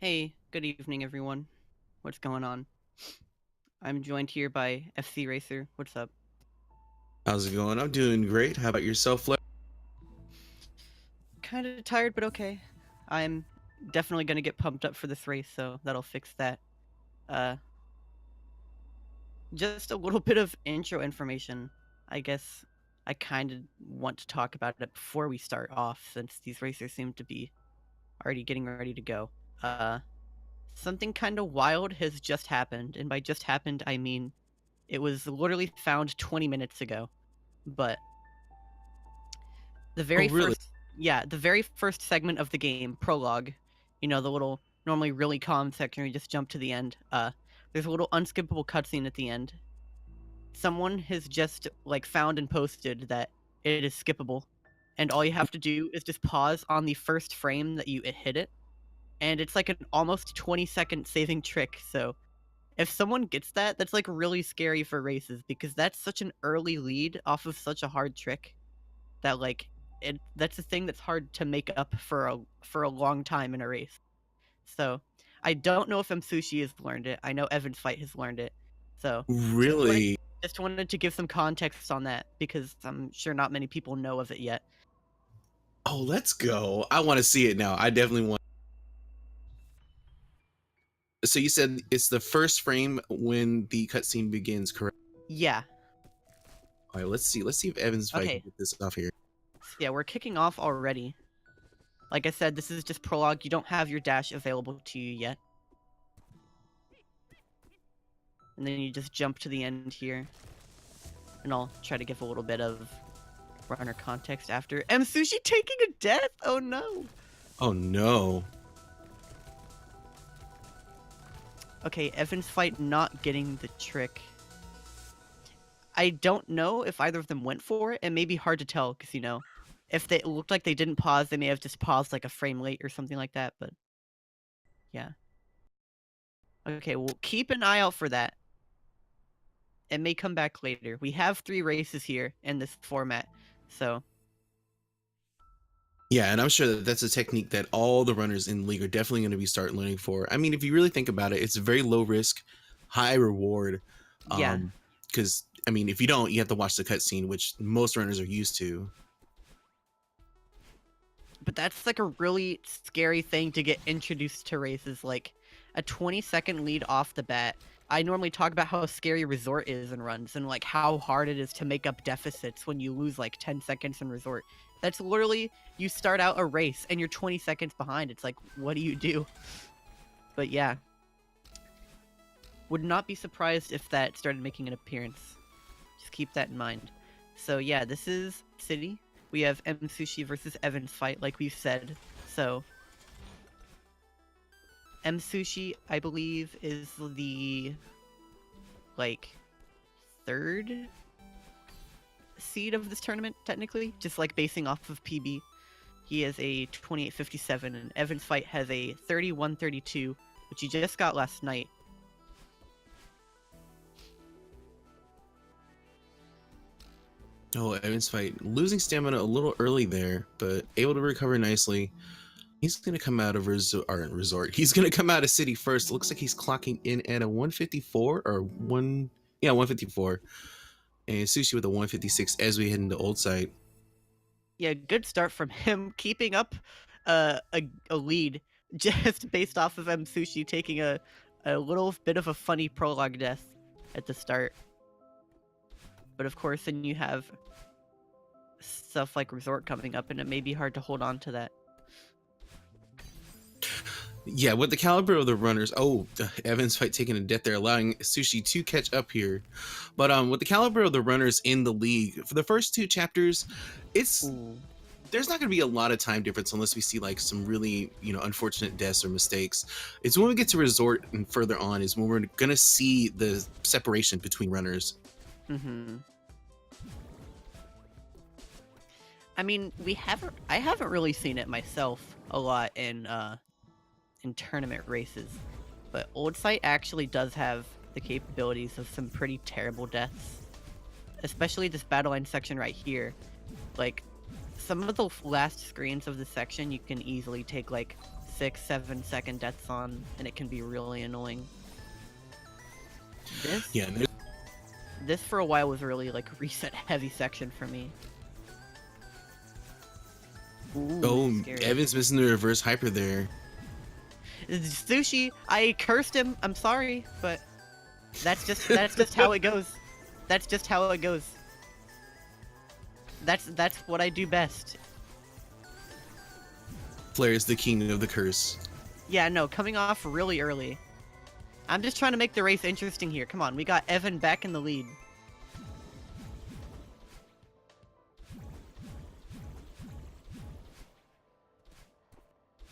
Hey, good evening, everyone. What's going on? I'm joined here by FC Racer. What's up? How's it going? I'm doing great. How about yourself, Fle? Kind of tired, but okay. I'm definitely gonna get pumped up for this race, so that'll fix that. Uh, just a little bit of intro information. I guess I kind of want to talk about it before we start off, since these racers seem to be already getting ready to go. Uh, Something kind of wild has just happened, and by just happened, I mean it was literally found 20 minutes ago. But the Oh, very really? first the very first segment of the game, prologue, the little normally really calm section where you just jump to the end. There's a little unskippable cutscene at the end. Someone has just like found and posted that it is skippable, and all you have to do is just pause on the first frame that you hit it, and it's like an almost 20-second saving trick. So if someone gets that, that's like really scary for races because that's such an early lead off of such a hard trick that that's a thing that's hard to make up for a long time in a race. So I don't know if Msushi has learned it. I know Evansfight has learned it. So just wanted Really? just wanted to give some context on that because I'm sure not many people know of it yet. Oh, let's go. I want to see it now. I definitely want. So you said it's the first frame when the cutscene begins, correct? Yeah. All right, let's see. Let's see if Evans fight can Okay. get this off here. So yeah, we're kicking off already. Like I said, this is just prologue. You don't have your dash available to you yet. And then you just jump to the end here. And I'll try to give a little bit of runner context after. Msushi taking a death? Oh no. Oh no. Okay, Evansfight not getting the trick. I don't know if either of them went for it. It may be hard to tell because, if they looked like they didn't pause, they may have just paused like a frame late or something like that. But yeah. Okay, well, keep an eye out for that. It may come back later. We have 3 races here in this format. So, Yeah, and I'm sure that that's a technique that all the runners in the league are definitely going to be start learning for. I mean, if you really think about it, it's very low risk, high reward. yeah. Because I mean, if you don't, you have to watch the cutscene, which most runners are used to. But that's like a really scary thing to get introduced to races, like a 20-second lead off the bat. I normally talk about how scary resort is in runs and like how hard it is to make up deficits when you lose like 10 seconds in resort. That's literally, you start out a race and you're 20 seconds behind. It's like, what do you do? But yeah, would not be surprised if that started making an appearance. Just keep that in mind. So yeah, this is City. We have Msushi versus Evansfight, like we've said. So Msushi, I believe, is the like 3rd seed of this tournament, technically, just like basing off of PB. He has a 28.57, and Evansfight has a 31.32, which he just got last night. Oh, Evans fight losing stamina a little early there, but able to recover nicely. He's gonna come out of resort. He's gonna come out of city first. Looks like he's clocking in at a 154 or 154, and Sushi with a 156 as we head into old site. Yeah, good start from him, keeping up a lead just based off of Msushi taking a little bit of a funny prologue death at the start. But of course, then you have stuff like Resort coming up, and it may be hard to hold on to that. Yeah, with the caliber of the runners, Evans fight taking a death there, allowing Sushi to catch up here. But with the caliber of the runners in the league for the first 2 chapters, it's Ooh. there's not going to be a lot of time difference unless we see like some really unfortunate deaths or mistakes. It's when we get to resort and further on is when we're going to see the separation between runners. Mm-hmm. I mean, I haven't really seen it myself a lot in tournament races, but Old Site actually does have the capabilities of some pretty terrible deaths, especially this battle line section right here. Like, some of the last screens of the section, you can easily take like 6-7 second deaths on, and it can be really annoying. This Yeah. this for a while was really like reset heavy section for me. Ooh, Oh, scary. Evan's missing the reverse hyper there. Sushi, I cursed him. I'm sorry, but that's just how it goes. That's just how it goes. That's what I do best. Flair is the king of the curse. Yeah, no, coming off really early. I'm just trying to make the race interesting here. Come on, we got Evan back in the lead.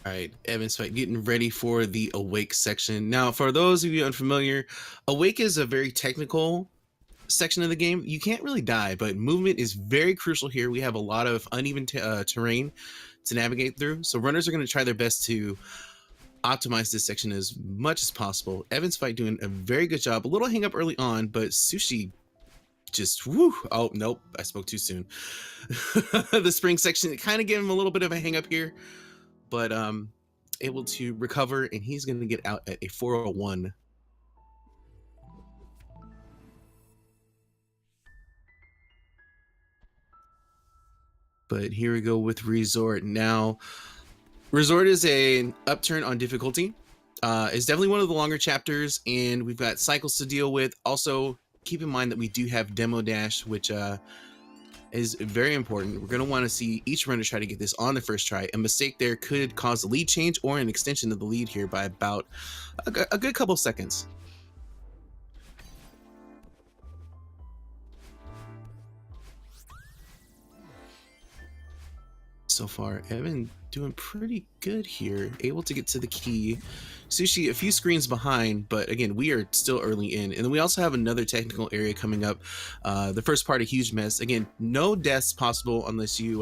All right, Evansfight getting ready for the Awake section. Now, for those of you unfamiliar, Awake is a very technical section of the game. You can't really die, but movement is very crucial here. We have a lot of uneven terrain to navigate through, so runners are going to try their best to optimize this section as much as possible. Evansfight doing a very good job. A little hang up early on, but Sushi just whoo. Oh nope, I spoke too soon. The spring section kind of gave him a little bit of a hang up here, but able to recover, and he's going to get out at a 401. But here we go with Resort. Now, Resort is an upturn on difficulty. It's definitely one of the longer chapters, and we've got cycles to deal with. Also, keep in mind that we do have Demo Dash, which is very important. We're going to want to see each runner try to get this on the first try. A mistake there could cause a lead change or an extension of the lead here by about a good couple seconds. So far, Evan doing pretty good here, able to get to the key. Sushi a few screens behind, but again, we are still early in. And then we also have another technical area coming up. The first part, a huge mess. Again, no deaths possible unless you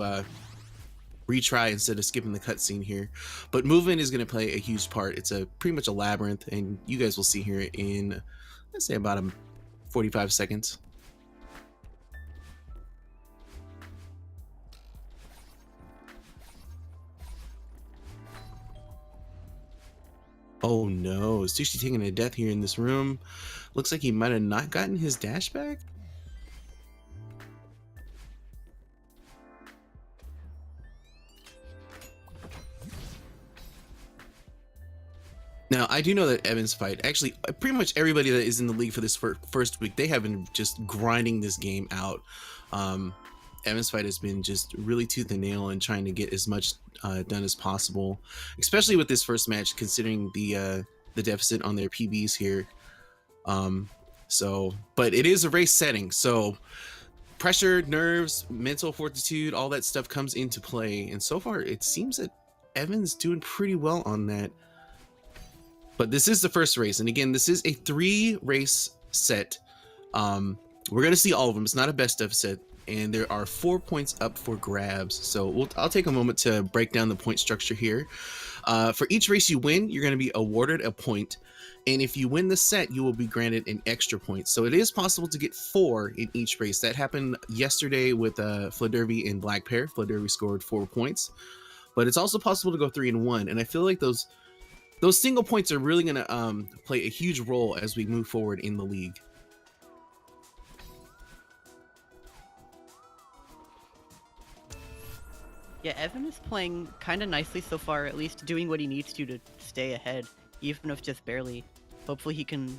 retry instead of skipping the cutscene here. But movement is going to play a huge part. It's pretty much a labyrinth, and you guys will see here in, let's say, about 45 seconds. Oh no, Sushi taking a death here in this room. Looks like he might have not gotten his dash back. Now, I do know that Evansfight, actually, pretty much everybody that is in the league for this first week, they have been just grinding this game out. Evansfight has been just really tooth and nail and trying to get as much done as possible, especially with this first match, considering the deficit on their PBs here. But it is a race setting, so pressure, nerves, mental fortitude, all that stuff comes into play. And so far, it seems that Evan's doing pretty well on that. But this is the first race, and again, this is a 3-race set. We're gonna see all of them. It's not a best of set, and there are 4 points up for grabs. So I'll take a moment to break down the point structure here. For each race you win, you're gonna be awarded a point, and if you win the set, you will be granted an extra point. So it is possible to get 4 in each race. That happened yesterday with Fladerby and Black Pair. Fladerby scored 4 points, but it's also possible to go 3 and 1. And I feel like those single points are really going to play a huge role as we move forward in the league. Yeah, Evan is playing kind of nicely so far, at least doing what he needs to stay ahead, even if just barely. Hopefully he can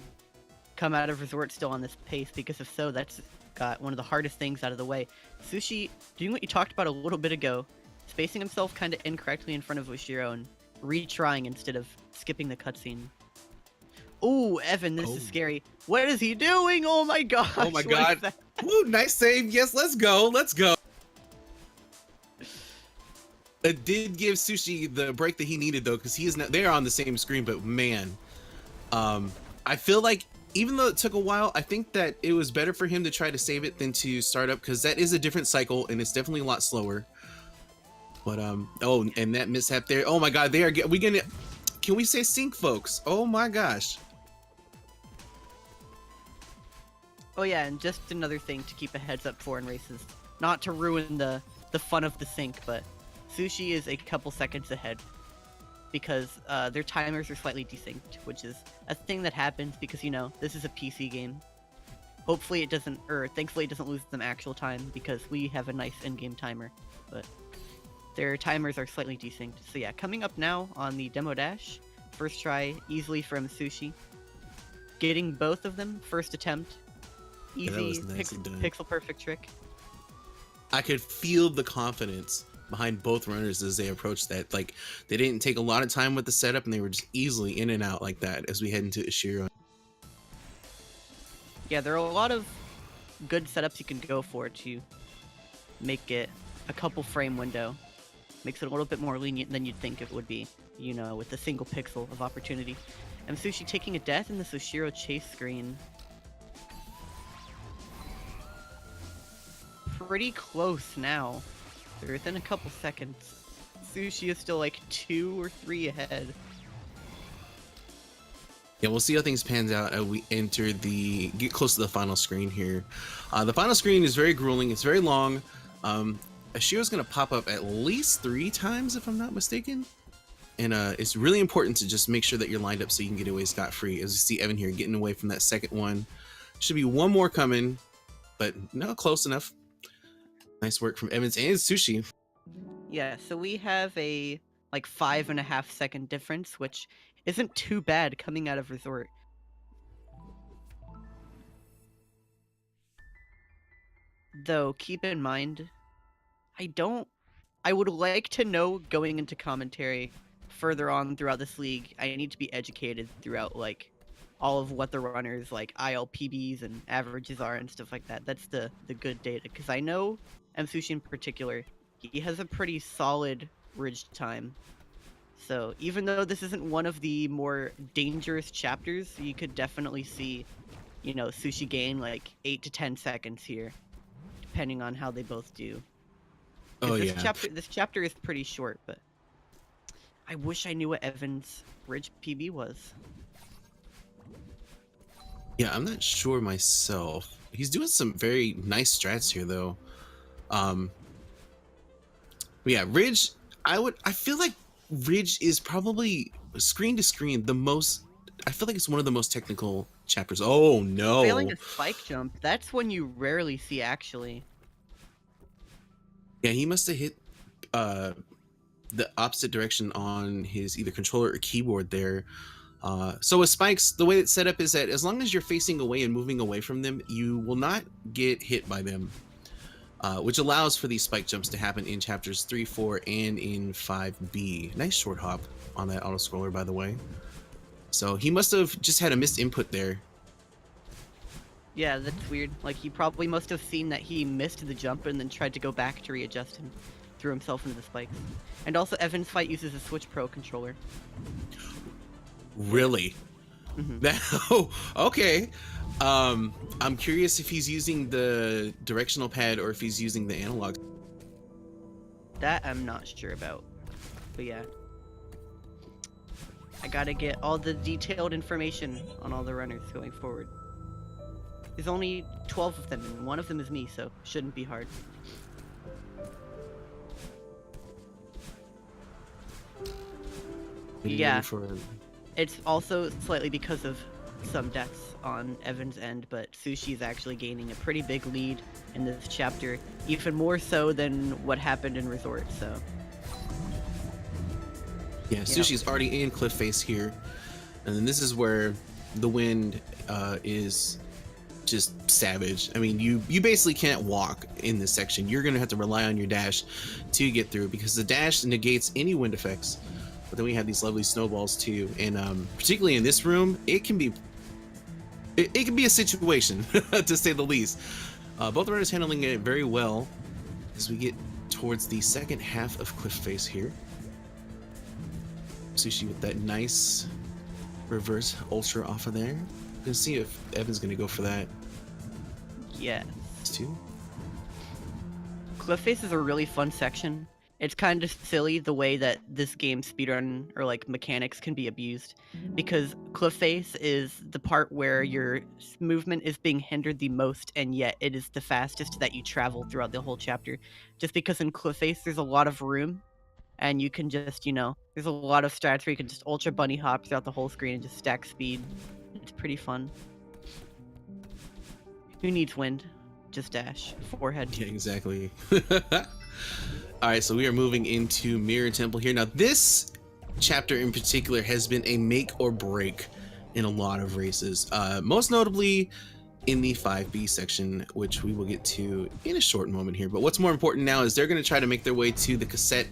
come out of Resort still on this pace, because if so, that's got one of the hardest things out of the way. Sushi, doing what you talked about a little bit ago, spacing himself kind of incorrectly in front of Ushiro and retrying instead of skipping the cutscene. Oh, Evan, this is scary. What is he doing? Oh my gosh. Oh my god. Woo, nice save. Yes, let's go. Let's go. It did give Sushi the break that he needed, though, because he is not. They are on the same screen, but man, I feel like even though it took a while, I think that it was better for him to try to save it than to start up, because that is a different cycle and it's definitely a lot slower. But oh, and that mishap there. Oh my god, they are. Can we say sync, folks? Oh my gosh. Oh yeah, and just another thing to keep a heads up for in races, not to ruin the fun of the sync, but Sushi is a couple seconds ahead. because their timers are slightly desynced, which is a thing that happens because, you know, this is a PC game. Hopefully it doesn't, or thankfully it doesn't lose them actual time because we have a nice in-game timer, but their timers are slightly desynced. So yeah, coming up now on the demo dash, first try easily from Msushi. Getting both of them first attempt. Easy, pixel perfect trick. I could feel the confidence behind both runners as they approached that. Like, they didn't take a lot of time with the setup and they were just easily in and out like that as we head into Ishiro. Yeah, there are a lot of good setups you can go for to make it a couple frame window. Makes it a little bit more lenient than you'd think it would be, you know, with a single pixel of opportunity. And Msushi taking a death in the Soshiro chase screen. Pretty close now. They're within a couple seconds. Sushi is still like 2 or 3 ahead. Yeah, we'll see how things pans out as we get close to the final screen here. The final screen is very grueling. It's very long. Ashiro's going to pop up at least 3 times, if I'm not mistaken. And it's really important to just make sure that you're lined up so you can get away scot-free. As you see Evan here getting away from that second one. Should be one more coming, but no, close enough. Nice work from Evans and Sushi. Yeah, so we have a like 5.5 second difference, which isn't too bad coming out of Resort. Though, keep in mind, I would like to know going into commentary further on throughout this league, I need to be educated throughout, like, all of what the runners, like, ILPBs and averages are and stuff like that. That's the good data, because I know Msushi in particular, he has a pretty solid ridge time. So even though this isn't one of the more dangerous chapters, you could definitely see, you know, Sushi gain like 8 to 10 seconds here, depending on how they both do. Oh this yeah. This chapter is pretty short, but I wish I knew what Evan's ridge PB was. Yeah, I'm not sure myself. He's doing some very nice strats here though. Yeah, ridge. I feel like ridge is probably screen to screen the most. I feel like it's one of the most technical chapters. Oh no! Failing a spike jump. That's one you rarely see actually. Yeah, he must have hit the opposite direction on his either controller or keyboard there. So with spikes, the way it's set up is that as long as you're facing away and moving away from them, you will not get hit by them. Which allows for these spike jumps to happen in chapters 3, 4, and in 5B. Nice short hop on that auto scroller, by the way. So he must have just had a missed input there. Yeah, that's weird. Like, he probably must have seen that he missed the jump and then tried to go back to readjust and threw himself into the spikes. And also, Evansfight uses a Switch Pro controller. Really? Mm-hmm. Oh, okay. I'm curious if he's using the directional pad or if he's using the analog. That I'm not sure about. But yeah. I gotta get all the detailed information on all the runners going forward. There's only 12 of them, and one of them is me, so shouldn't be hard. Yeah. It's also slightly because of some deaths on Evan's end, but Sushi's actually gaining a pretty big lead in this chapter, even more so than what happened in Resort, so. Yeah, Sushi's already in cliff face here, and then this is where the wind is just savage. I mean, you basically can't walk in this section. You're gonna have to rely on your dash to get through because the dash negates any wind effects. But then we have these lovely snowballs too, and particularly in this room, it can be a situation to say the least. Both runners handling it very well as we get towards the second half of cliff face here. Sushi with that nice reverse ultra off of there. Gonna see if Evan's gonna go for that. Yeah. Too. Cliff face is a really fun section. It's kind of silly the way that this game's speedrun or like mechanics can be abused, because cliff face is the part where your movement is being hindered the most, and yet it is the fastest that you travel throughout the whole chapter. Just because in cliff face there's a lot of room, and you can just, there's a lot of strats where you can just ultra bunny hop throughout the whole screen and just stack speed. It's pretty fun. Who needs wind? Just dash. Forehead. Yeah, exactly. All right, so we are moving into Mirror Temple here. Now, this chapter in particular has been a make or break in a lot of races, most notably in the 5B section, which we will get to in a short moment here. But what's more important now is they're going to try to make their way to the cassette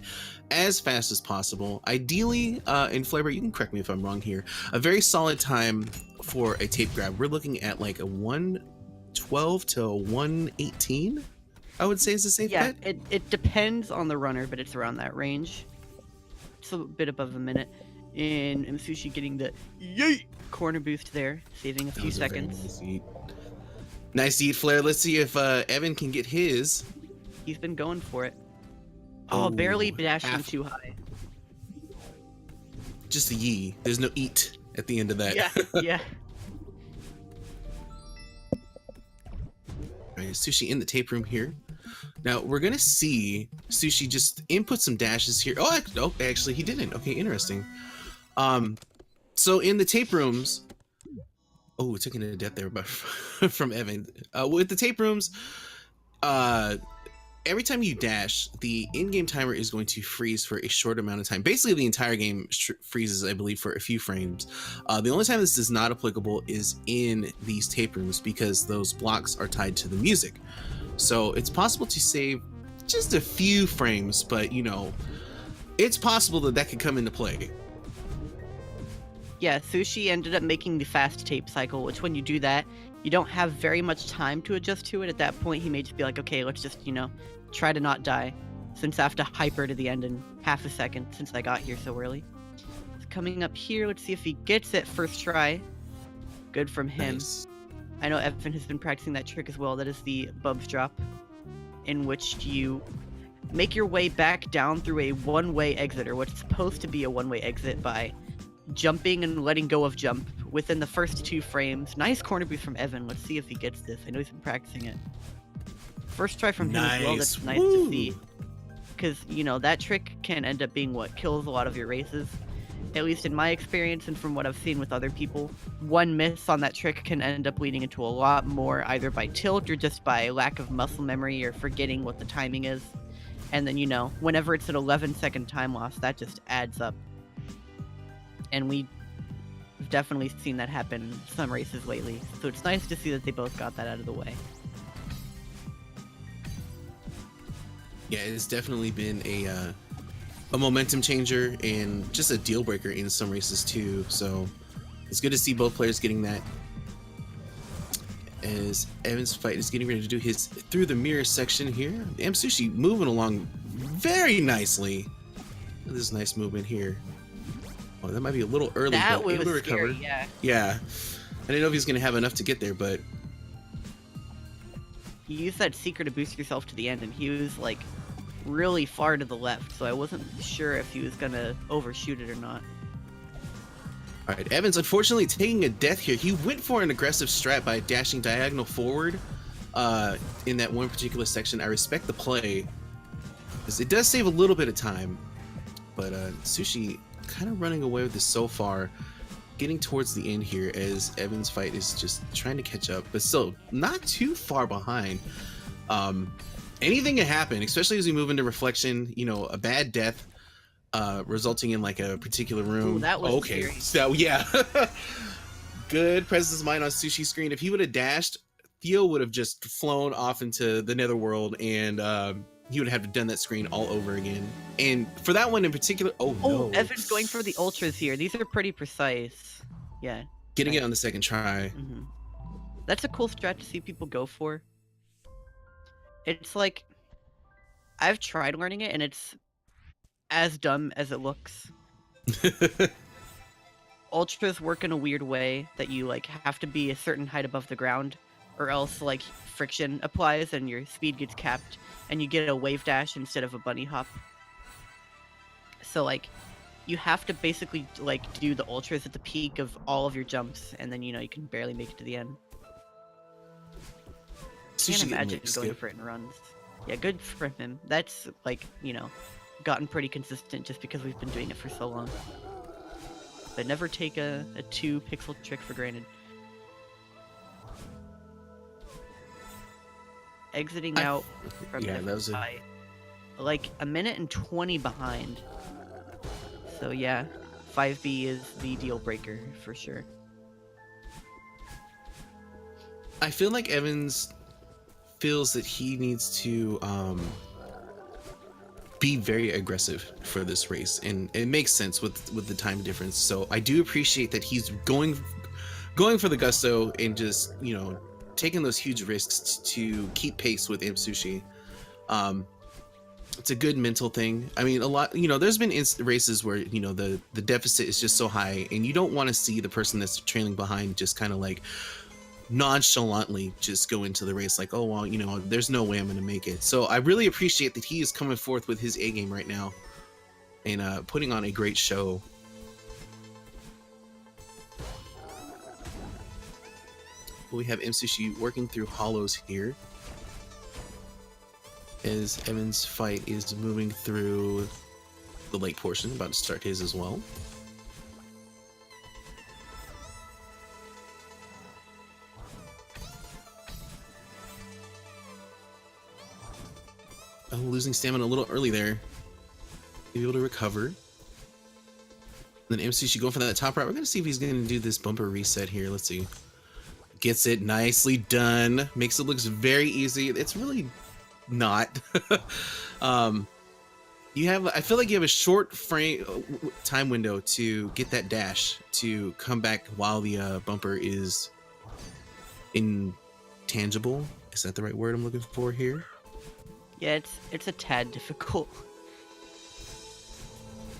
as fast as possible. Ideally, in Flavor, you can correct me if I'm wrong here, a very solid time for a tape grab. We're looking at like a 112 to 118, I would say is a safe bet. Yeah, it depends on the runner, but it's around that range. It's a bit above a minute. And Msushi getting the corner boost there, saving a few seconds. Nice eat, Flare. Let's see if Evan can get his. He's been going for it. Oh, barely dashing too high. Just a yee. There's no eat at the end of that. Yeah, yeah. All right, Sushi in the tape room here. Now we're gonna see Sushi just input some dashes here. Oh, actually he didn't. Okay, interesting. So in the tape rooms, oh, we took it to death there, but from Evan. With the tape rooms, every time you dash, the in-game timer is going to freeze for a short amount of time. Basically, the entire game freezes, I believe, for a few frames. The only time this is not applicable is in these tape rooms because those blocks are tied to the music. So it's possible to save just a few frames, but it's possible that could come into play. Yeah, Sushi ended up making the fast tape cycle, which when you do that, you don't have very much time to adjust to it. At that point, he may just be like, okay, let's just, try to not die, since I have to hyper to the end in half a second since I got here so early. It's coming up here. Let's see if he gets it first try. Good from him. Nice. I know Evan has been practicing that trick as well. That is the Bubs drop, in which you make your way back down through a one-way exit, or what's supposed to be a one-way exit, by jumping and letting go of jump within the first 2 frames. Nice corner boost from Evan. Let's see if he gets this. I know he's been practicing it. First try from him as well. That's nice to see. Because, that trick can end up being what kills a lot of your races. At least in my experience and from what I've seen with other people. One miss on that trick can end up leading into a lot more, either by tilt or just by lack of muscle memory or forgetting what the timing is. And then, whenever it's an 11-second time loss, that just adds up. And we've definitely seen that happen in some races lately. So it's nice to see that they both got that out of the way. Yeah, it's definitely been a momentum changer and just a deal breaker in some races too. So it's good to see both players getting that. As Evansfight is getting ready to do his through the mirror section here. Msushi moving along very nicely. This nice movement here. Oh, that might be a little early. That but was able to recover. Scary, yeah. Yeah. I didn't know if he was going to have enough to get there, but You used that secret to boost yourself to the end, and he was like really far to the left, so I wasn't sure if he was gonna overshoot it or not. all right, Evans unfortunately taking a death here. He went for an aggressive strat by dashing diagonal forward in that one particular section. I respect the play, because it does save a little bit of time, but Sushi kind of running away with this so far, getting towards the end here as Evansfight is just trying to catch up, but still not too far behind. Anything can happen, especially as we move into reflection. A bad death resulting in like a particular room. Ooh, that was okay scary. So yeah. Good presence of mind on Sushi's screen. If he would have dashed, Theo would have just flown off into the netherworld, and he would have to done that screen all over again. And for that one in particular, no. Evan's going for the ultras here. These are pretty precise. Yeah. Getting it on the second try. Mm-hmm. That's a cool strat to see people go for. It's like, I've tried learning it, and it's as dumb as it looks. Ultras work in a weird way that you like have to be a certain height above the ground, or else like friction applies and your speed gets capped, and you get a wave dash instead of a bunny hop. So like, you have to basically like do the ultras at the peak of all of your jumps, and then you can barely make it to the end. Can't imagine going for it in runs. Yeah, good for him. That's like, gotten pretty consistent just because we've been doing it for so long. But never take a 2 pixel trick for granted. Exiting out from Evansfight, like a minute and 20 behind. So yeah, 5B is the deal breaker for sure. I feel like Evans feels that he needs to be very aggressive for this race, and it makes sense with the time difference. So I do appreciate that he's going for the gusto and just, you know, taking those huge risks to keep pace with Msushi. It's a good mental thing. I mean, a lot, you know, there's been races where, you know, the deficit is just so high, and you don't want to see the person that's trailing behind just kind of like nonchalantly just go into the race like, oh well, you know, there's no way I'm gonna make it. So I really appreciate that he is coming forth with his A game right now and putting on a great show. We have Msushi working through hollows here as Evansfight is moving through the lake portion, about to start his as well. Losing stamina a little early there. Be able to recover. Then Msushi going for that top right. We're gonna see if he's gonna do this bumper reset here. Let's see. Gets it nicely done. Makes it looks very easy. It's really not. You have, I feel like you have a short time window to get that dash to come back while the bumper is intangible. Is that the right word I'm looking for here? Yeah, it's a tad difficult.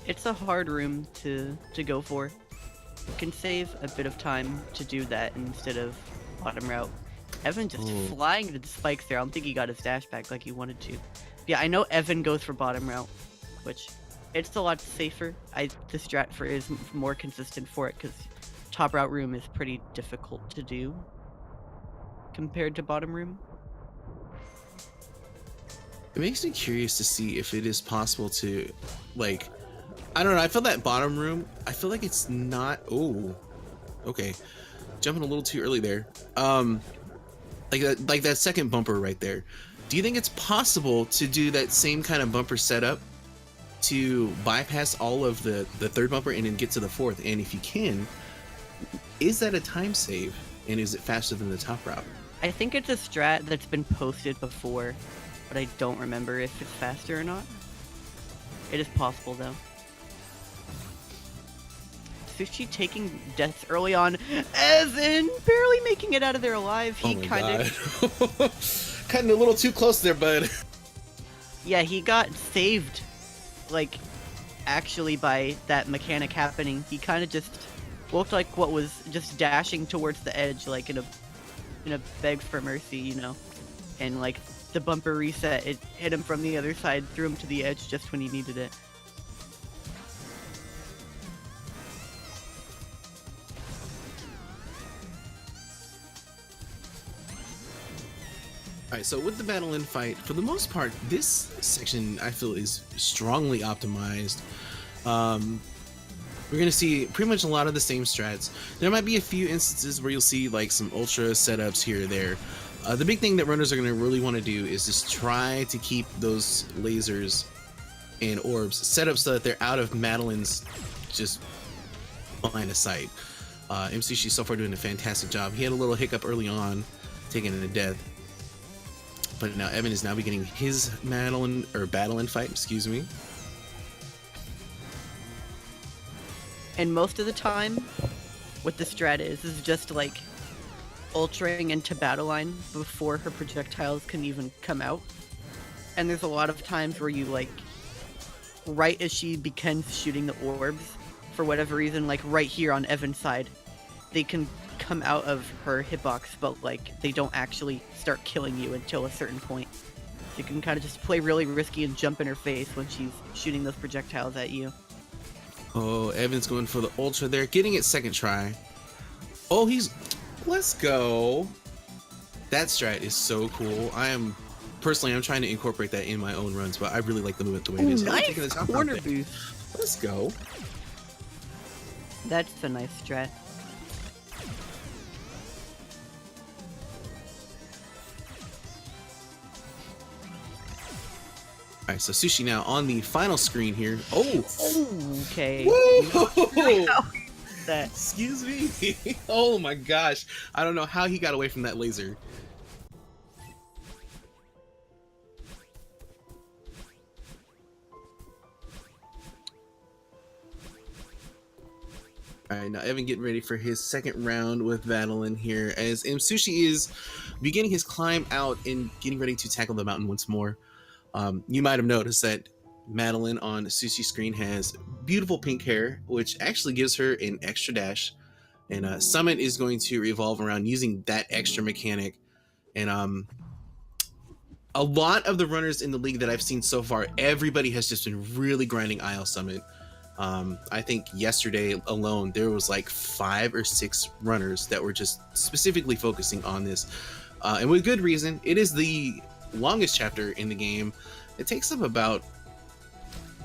It's a hard room to go for. You can save a bit of time to do that instead of bottom route. Evan just flying to the spikes there. I don't think he got his dash back like he wanted to. Yeah, I know Evan goes for bottom route, which it's a lot safer. The strat for is more consistent for it because top route room is pretty difficult to do compared to bottom room. It makes me curious to see if it is possible to, like, I don't know, I feel that bottom room, I feel like it's not, oh, okay, jumping a little too early there. Like that second bumper right there. Do you think it's possible to do that same kind of bumper setup to bypass all of the third bumper and then get to the fourth? And if you can, is that a time save? And is it faster than the top route? I think it's a strat that's been posted before, but I don't remember if it's faster or not. It is possible though. Sushi taking deaths early on, Evan barely making it out of there alive. He kind of cutting a little too close there, bud. Yeah, he got saved, like, actually by that mechanic happening. He kind of just looked like what was just dashing towards the edge, like in a beg for mercy, you know, and like the bumper reset, it hit him from the other side, threw him to the edge just when he needed it. Alright, so with the battle and fight, for the most part, this section I feel is strongly optimized. We're going to see pretty much a lot of the same strats. There might be a few instances where you'll see like some ultra setups here or there. The big thing that runners are going to really want to do is just try to keep those lasers and orbs set up so that they're out of Madeline's just line of sight. Msushi so far doing a fantastic job. He had a little hiccup early on, taking it to death. But now Evan is now beginning his battle and fight, excuse me. And most of the time, what the strat is just like ultraing into battle line before her projectiles can even come out. And there's a lot of times where you like, right as she begins shooting the orbs, for whatever reason, like right here on Evan's side, they can come out of her hitbox, but like they don't actually start killing you until a certain point. So you can kind of just play really risky and jump in her face when she's shooting those projectiles at you. Oh, Evan's going for the ultra there, getting it second try. Oh, let's go. That strat is so cool. I am personally, I'm trying to incorporate that in my own runs, but I really like the movement the way it is. Oh, taking the Nice top corner round thing. boost. Let's go. That's a nice strat. All right, so Sushi now on the final screen here. Oh, Okay. whoa! That. Excuse me. Oh my gosh, I don't know how he got away from that laser. All right, now Evan getting ready for his second round with Madeline here, as Msushi is beginning his climb out and getting ready to tackle the mountain once more. You might have noticed that Madeline on Sushi's screen has beautiful pink hair, which actually gives her an extra dash. And Summit is going to revolve around using that extra mechanic. And a lot of the runners in the league that I've seen so far, everybody has just been really grinding IL Summit. I think yesterday alone, there was like 5 or 6 runners that were just specifically focusing on this. And with good reason. It is the longest chapter in the game. It takes up about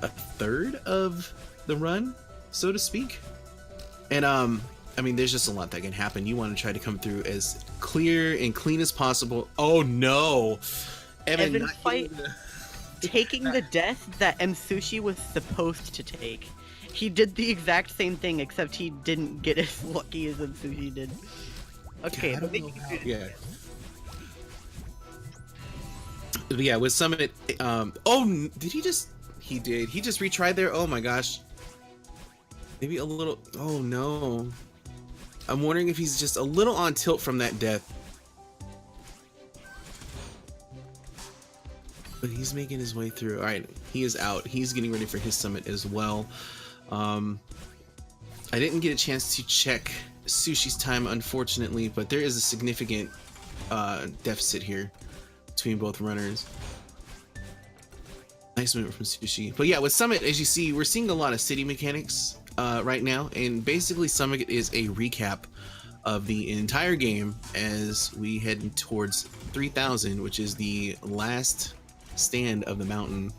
a third of the run, so to speak. And I mean, there's just a lot that can happen. You want to try to come through as clear and clean as possible. Oh no, Evansfight taking the death that Msushi was supposed to take. He did the exact same thing, except he didn't get as lucky as Msushi did. Okay, yeah. But yeah, with Summit, oh, did he just? He did. He just retried there. Oh my gosh. Maybe a little. Oh no. I'm wondering if he's just a little on tilt from that death. But he's making his way through. All right, he is out. He's getting ready for his Summit as well. I didn't get a chance to check Sushi's time, unfortunately, but there is a significant deficit here between both runners. Nice movement from Sushi. But yeah, with Summit, as you see, we're seeing a lot of city mechanics right now, and basically Summit is a recap of the entire game as we head towards 3000, which is the last stand of the mountain.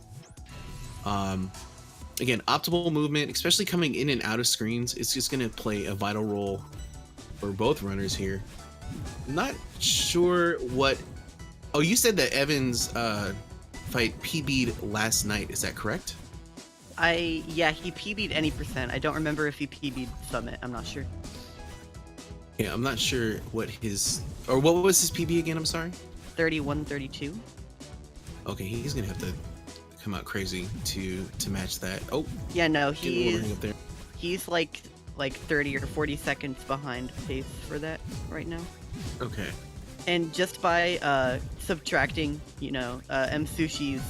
Again, optimal movement, especially coming in and out of screens, it's just going to play a vital role for both runners here. I'm not sure what... Oh, you said that Evans fight PB'd last night, is that correct? Yeah, he PB'd any percent. I don't remember if he PB'd Summit. I'm not sure. Yeah, I'm not sure what his... Or what was his PB again, I'm sorry? 31-32. Okay, he's going to have to come out crazy to match that. Oh, yeah, no, he's like 30 or 40 seconds behind pace for that right now. Okay. And just by subtracting, Msushi's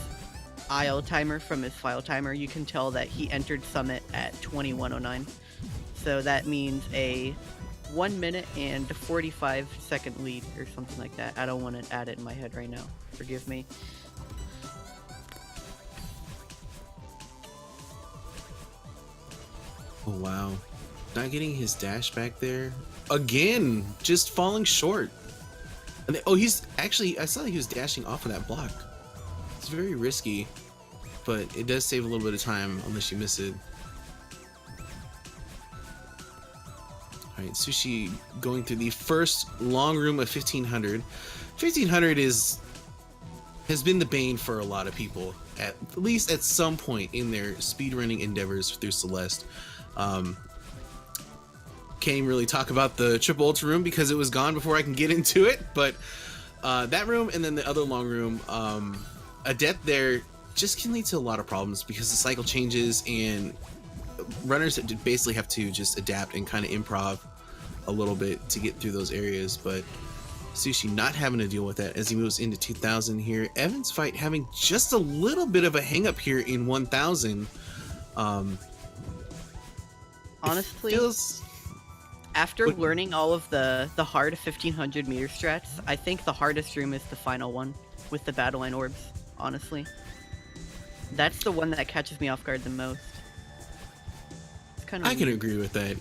IL timer from his file timer, you can tell that he entered Summit at 21:09. So that means a 1 minute and 45 second lead or something like that. I don't want to add it in my head right now. Forgive me. Oh wow, not getting his dash back there again, just falling short. And oh, he's actually, I saw that he was dashing off of that block. It's very risky, but it does save a little bit of time unless you miss it. All right, Sushi going through the first long room of 1500. 1500 has been the bane for a lot of people, at least at some point in their speedrunning endeavors through Celeste. Can't even really talk about the triple ultra room because it was gone before I can get into it, but that room and then the other long room, a death there just can lead to a lot of problems because the cycle changes and runners basically have to just adapt and kind of improv a little bit to get through those areas. But Sushi not having to deal with that as he moves into 2000 here. Evansfight having just a little bit of a hang up here in 1000. Honestly, after learning all of the hard 1500 meter strats, I think the hardest room is the final one with the battle line orbs, honestly. That's the one that catches me off guard the most. It's kind of I can agree with that.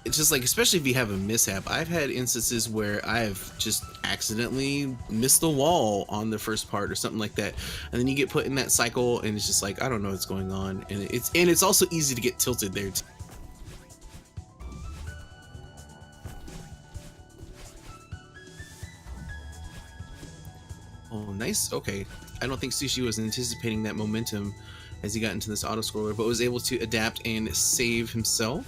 it's just like, especially if you have a mishap. I've had instances where I've just accidentally missed the wall on the first part or something like that, and then you get put in that cycle, and it's just like, I don't know what's going on, and it's also easy to get tilted there too. Oh, nice. Okay, I don't think Sushi was anticipating that momentum as he got into this auto scroller, but was able to adapt and save himself.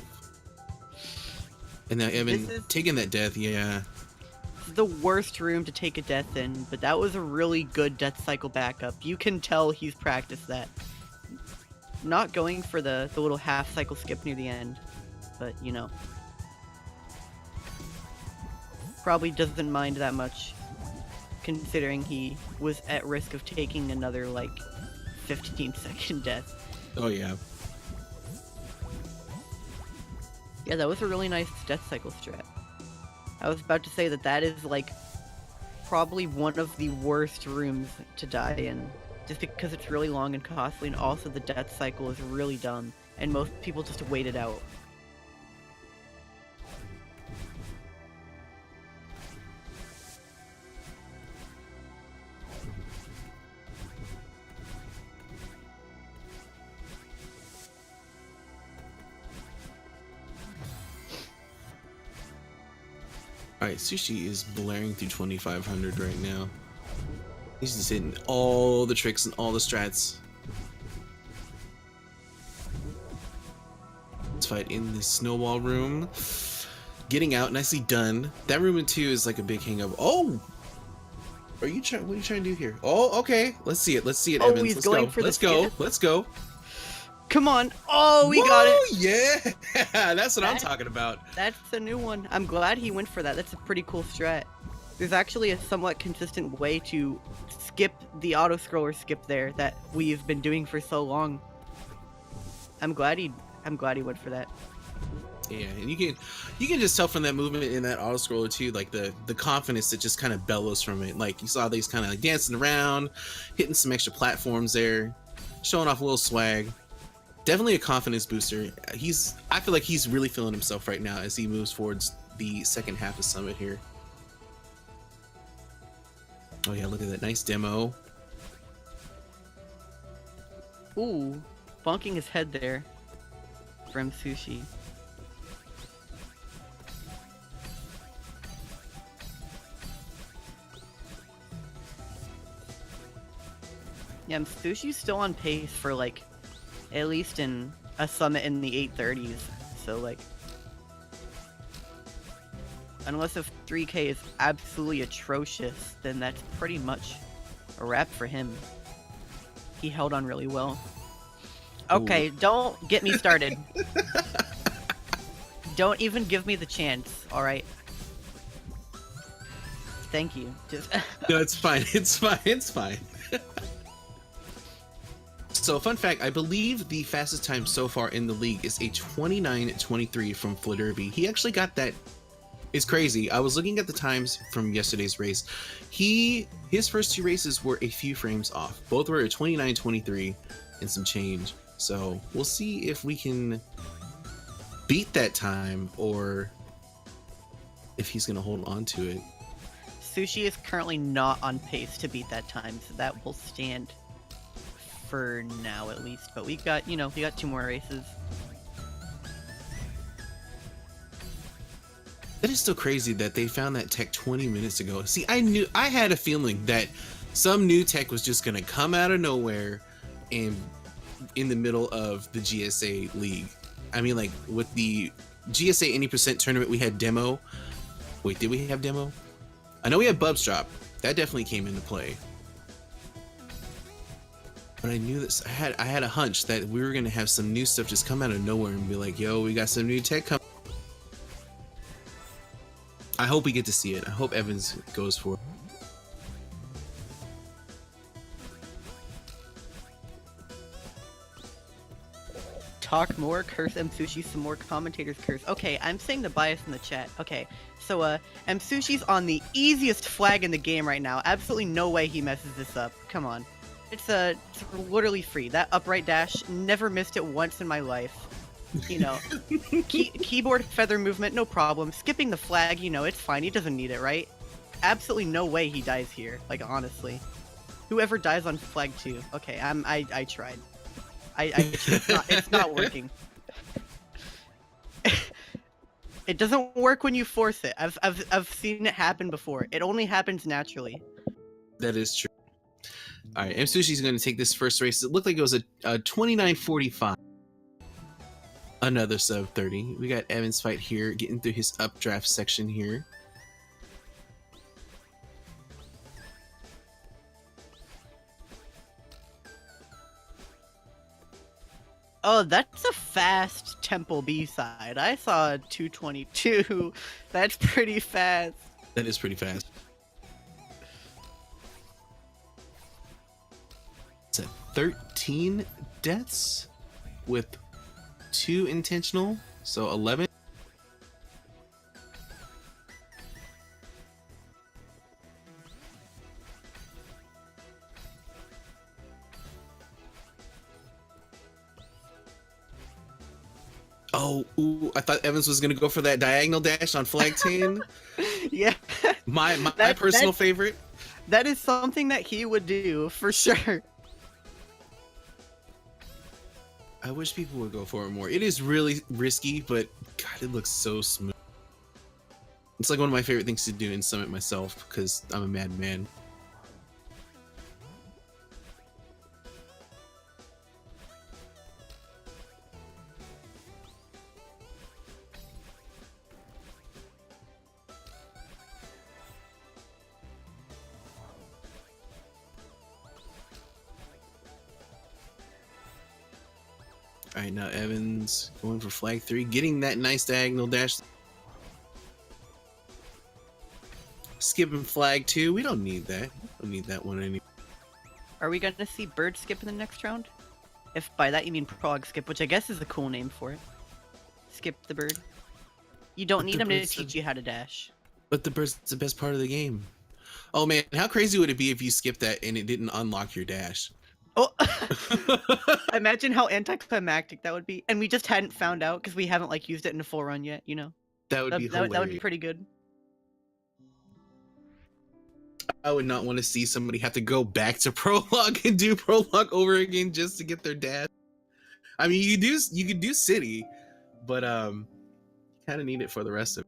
And now Evan taking that death, yeah. The worst room to take a death in, but that was a really good death cycle backup. You can tell he's practiced that. Not going for the little half cycle skip near the end, but you know. Probably doesn't mind that much, considering he was at risk of taking another, like, 15-second death. Oh, yeah. Yeah, that was a really nice death cycle strat. I was about to say that is, like, probably one of the worst rooms to die in. Just because it's really long and costly, and also the death cycle is really dumb, and most people just wait it out. Alright, Sushi is blaring through 2500 right now. He's just hitting all the tricks and all the strats. Let's fight in the snowball room. Getting out, nicely done. That room in 2 is like a big hang up. Oh! What are you trying to do here? Oh, okay. Let's see it. Let's see it, Oh, Evans. he's Let's going go. for the Let's go. skip. Let's go. Come on! Oh, we got it! Yeah! That's what I'm talking about. That's a new one. I'm glad he went for that. That's a pretty cool strat. There's actually a somewhat consistent way to skip the auto scroller skip there that we've been doing for so long. I'm glad he went for that. Yeah, and you can just tell from that movement in that auto scroller too, like the confidence that just kind of bellows from it. Like you saw these kind of like dancing around, hitting some extra platforms there, showing off a little swag. Definitely a confidence booster. I feel like he's really feeling himself right now as he moves towards the second half of Summit here. Oh yeah, look at that nice demo. Ooh, bonking his head there from Sushi. Yeah, Sushi's still on pace for, like, at least in a Summit in the 830s. So, like, unless if 3K is absolutely atrocious, then that's pretty much a wrap for him. He held on really well. Okay, don't get me started. Don't even give me the chance, alright? Thank you. Just No, it's fine. It's fine. It's fine. So, fun fact, I believe the fastest time so far in the league is a 29:23 from Flitterby. He actually got that. It's crazy. I was looking at the times from yesterday's race. His first 2 races were a few frames off. Both were a 29:23 and some change. So, we'll see if we can beat that time or if he's going to hold on to it. Sushi is currently not on pace to beat that time, so that will stand for now at least. But we got 2 more races. That is still crazy that they found that tech 20 minutes ago. See, I had a feeling that some new tech was just going to come out of nowhere and in the middle of the GSA league. I mean, like with the GSA 80% tournament, we had demo. Wait, did we have demo? I know we had Bubs drop. That definitely came into play. But I knew this. I had a hunch that we were gonna have some new stuff just come out of nowhere and be like, "Yo, we got some new tech coming." I hope we get to see it. I hope Evans goes for it. Talk more, curse Msushi some more, commentators curse. Okay, I'm saying the bias in the chat. Okay, so Msushi's on the easiest flag in the game right now. Absolutely no way he messes this up. Come on. It's literally free. That upright dash, never missed it once in my life. You know, keyboard feather movement, no problem. Skipping the flag, you know, it's fine. He doesn't need it, right? Absolutely no way he dies here. Like, honestly. Whoever dies on flag 2. Okay, I tried. It's not working. It doesn't work when you force it. I've seen it happen before. It only happens naturally. That is true. All right, Msushi's going to take this first race. It looked like it was a 29:45. Another sub 30. We got Evansfight here getting through his updraft section here. Oh, that's a fast Temple B side. I saw a 222. That's pretty fast. That is pretty fast. It's at 13 deaths with 2 intentional, so 11. Oh, ooh, I thought Evans was gonna go for that diagonal dash on flag 10. Yeah. My personal favorite. That is something that he would do for sure. I wish people would go for it more. It is really risky, but God, it looks so smooth. It's like one of my favorite things to do in Summit myself because I'm a madman. All right, now Evans going for flag 3, getting that nice diagonal dash. Skipping flag 2. We don't need that. We don't need that one anymore. Are we gonna see bird skip in the next round? If by that you mean prog skip, which I guess is the cool name for it. Skip the bird. You don't need him to teach you how to dash. But the bird's the best part of the game. Oh man, how crazy would it be if you skipped that and it didn't unlock your dash? Oh, imagine how anticlimactic that would be, and we just hadn't found out because we haven't like used it in a full run yet. You know, That would be hilarious. that would be pretty good. I would not want to see somebody have to go back to prologue and do prologue over again just to get their dash. I mean, you could do city, but kind of need it for the rest of it.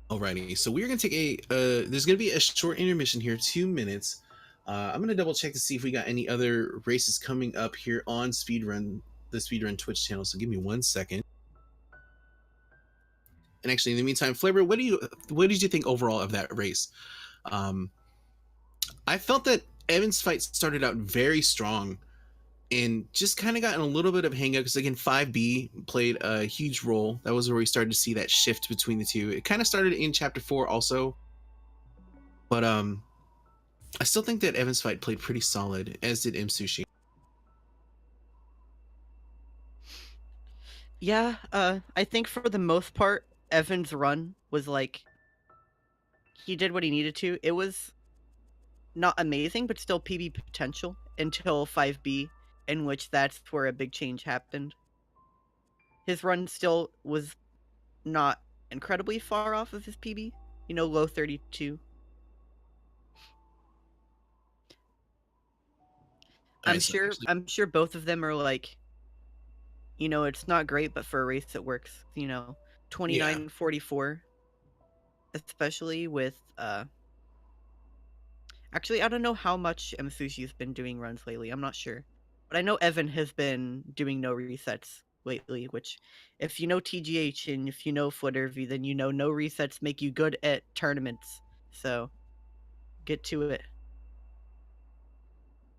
Alrighty, so we're gonna take a there's gonna be a short intermission here, 2 minutes. I'm gonna double check to see if we got any other races coming up here on Speedrun, the Speedrun Twitch channel. So give me 1 second. And actually, in the meantime, Flavor, what did you think overall of that race? I felt that Evansfight started out very strong and just kind of gotten a little bit of hang up because again 5B played a huge role. That was where we started to see that shift between the two. It kind of started in chapter 4 also, but I still think that Evansfight played pretty solid, as did Msushi. Yeah, I think for the most part, Evan's run was like he did what he needed to. It was not amazing, but still PB potential until 5B, in which that's where a big change happened. His run still was not incredibly far off of his PB, you know, low 32. I'm sure both of them are like, you know, it's not great, but for a race it works, you know, 29:44, especially with actually, I don't know how much Msushi's been doing runs lately. I'm not sure. But I know Evan has been doing no resets lately, which if you know TGH and if you know Fluttervy, then you know no resets make you good at tournaments. So get to it.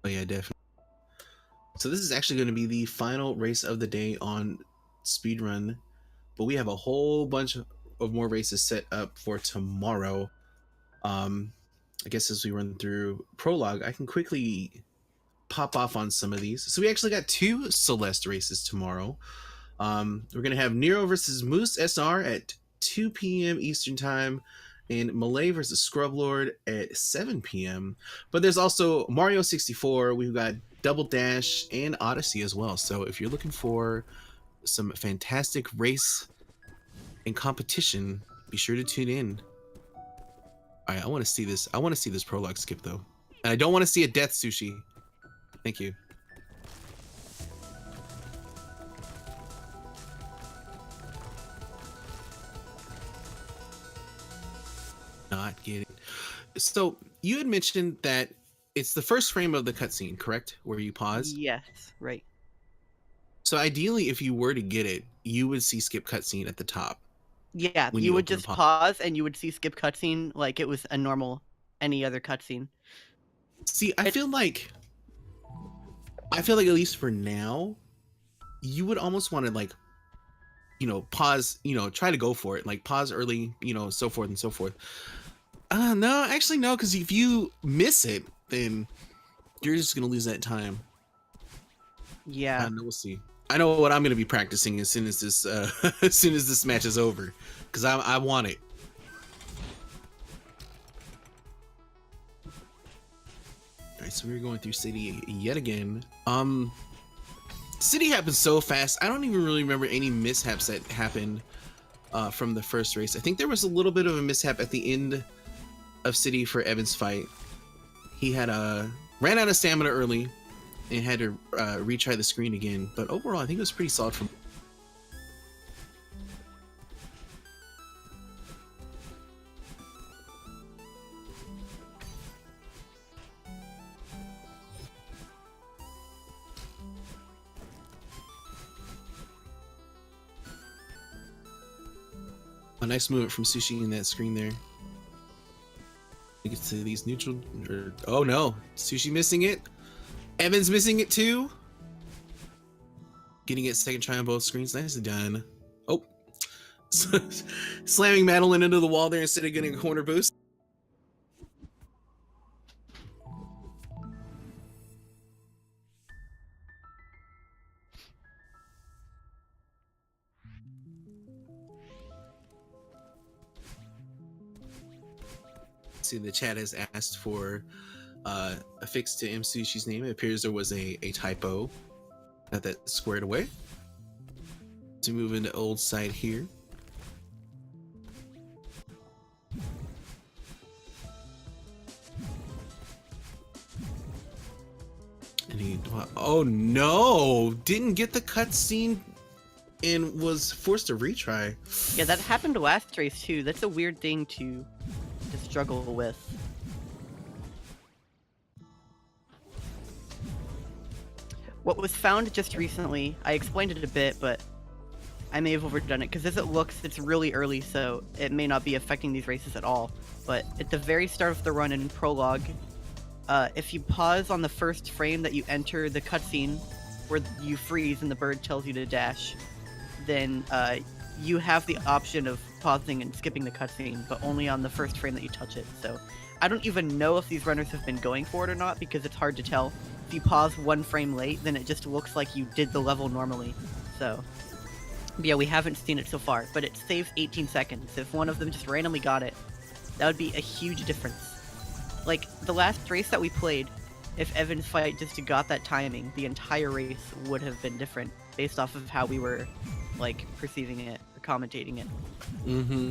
Oh yeah, definitely. So this is actually going to be the final race of the day on Speedrun, but we have a whole bunch of more races set up for tomorrow. I guess as we run through prologue, I can quickly pop off on some of these. So we actually got 2 Celeste races tomorrow. We're going to have Nero versus Moose SR at 2 p.m. Eastern Time, and Malay versus Scrublord at 7 p.m. But there's also Mario 64. We've got Double Dash and Odyssey as well. So if you're looking for some fantastic race and competition, be sure to tune in. All right, I want to see this. I want to see this prologue skip though, and I don't want to see a death, Sushi. Thank you. Not getting. So you had mentioned that it's the first frame of the cutscene, correct? Where you pause. Yes, right. So ideally, if you were to get it, you would see skip cutscene at the top. Yeah, When you would open just pause and you would see skip cutscene like it was a normal any other cutscene. See, I feel like at least for now, you would almost want to like, pause, try to go for it, like pause early, so forth and so forth. No, actually no, because if you miss it, then you're just gonna lose that time. Yeah. We'll see. I know what I'm gonna be practicing as soon as this as soon as this match is over, because I want it. All right, so we're going through city yet again. City happens so fast. I don't even really remember any mishaps that happened from the first race. I think there was a little bit of a mishap at the end of city for Evansfight. He had ran out of stamina early and had to retry the screen again, but overall I think it was pretty solid from. A nice movement from Sushi in that screen there. You get to these neutral. Oh no, Sushi missing it. Evan's missing it too. Getting it second try on both screens. Nicely done. Oh, slamming Madeline into the wall there instead of getting a corner boost. See, the chat has asked for a fix to Msushi's name. It appears there was a typo. Got that squared away. To move into old side here. And he, oh no! Didn't get the cutscene and was forced to retry. Yeah, that happened last race too. That's a weird thing to struggle with. What was found just recently, I explained it a bit, but I may have overdone it, because as it looks, it's really early, so it may not be affecting these races at all. But at the very start of the run in Prologue, if you pause on the first frame that you enter the cutscene, where you freeze and the bird tells you to dash, then you have the option of pausing and skipping the cutscene, but only on the first frame that you touch it. So I don't even know if these runners have been going for it or not, because it's hard to tell. If you pause one frame late, then it just looks like you did the level normally. So yeah, we haven't seen it so far, but it saves 18 seconds. If one of them just randomly got it, that would be a huge difference. Like, the last race that we played, if Evansfight just got that timing, the entire race would have been different, based off of how we were, like, perceiving it, or commentating it. Mm-hmm.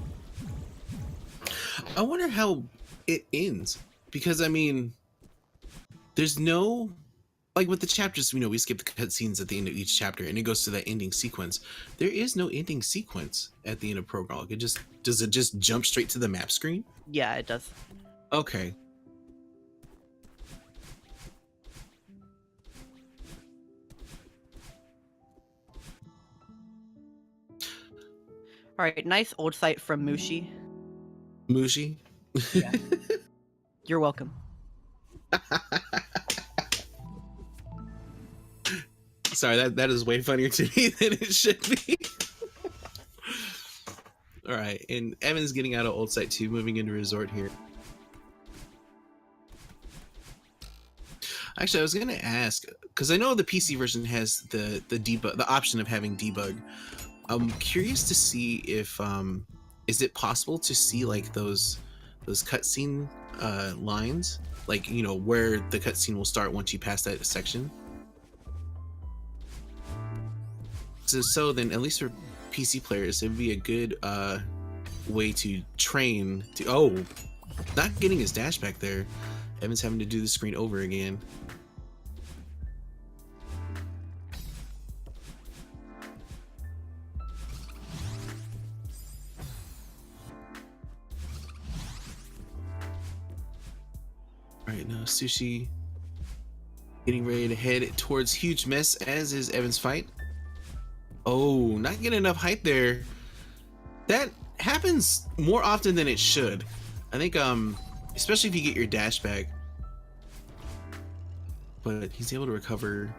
I wonder how it ends, because, I mean, there's no... Like with the chapters, we skip the cutscenes at the end of each chapter, and it goes to that ending sequence. There is no ending sequence at the end of Prologue. Does it just jump straight to the map screen? Yeah, it does. Okay. All right, nice old site from Mushi. Mushi? Yeah. You're welcome. Sorry, that is way funnier to me than it should be. All right, and Evan's getting out of Old Site 2, moving into Resort here. Actually, I was gonna ask, because I know the PC version has the debug, the option of having debug. I'm curious to see if is it possible to see like those those cutscene lines, like you know where the cutscene will start once you pass that section. So then, at least for PC players, it'd be a good way to train to. Oh, not getting his dash back there. Evan's having to do the screen over again. All right, now Sushi getting ready to head towards huge mess, as is Evansfight. Oh, not getting enough height there. That happens more often than it should. I think, especially if you get your dash back. But he's able to recover.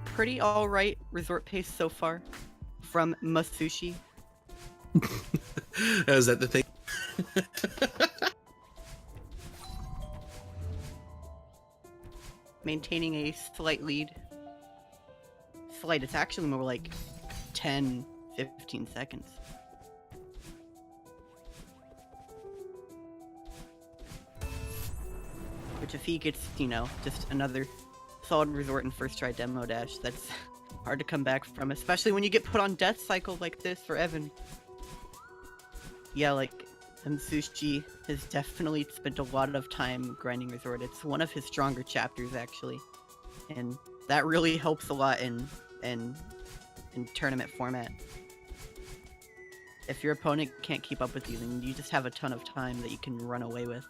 Pretty alright resort pace so far from Msushi. Is that the thing? Maintaining a slight lead. Slight, it's actually more like 10, 15 seconds. Which if he gets, you know, just another solid resort and first try demo dash, that's hard to come back from, especially when you get put on death cycle like this for Evan. Yeah, like, Msushi has definitely spent a lot of time grinding resort. It's one of his stronger chapters, actually. And that really helps a lot in tournament format. If your opponent can't keep up with you, then you just have a ton of time that you can run away with.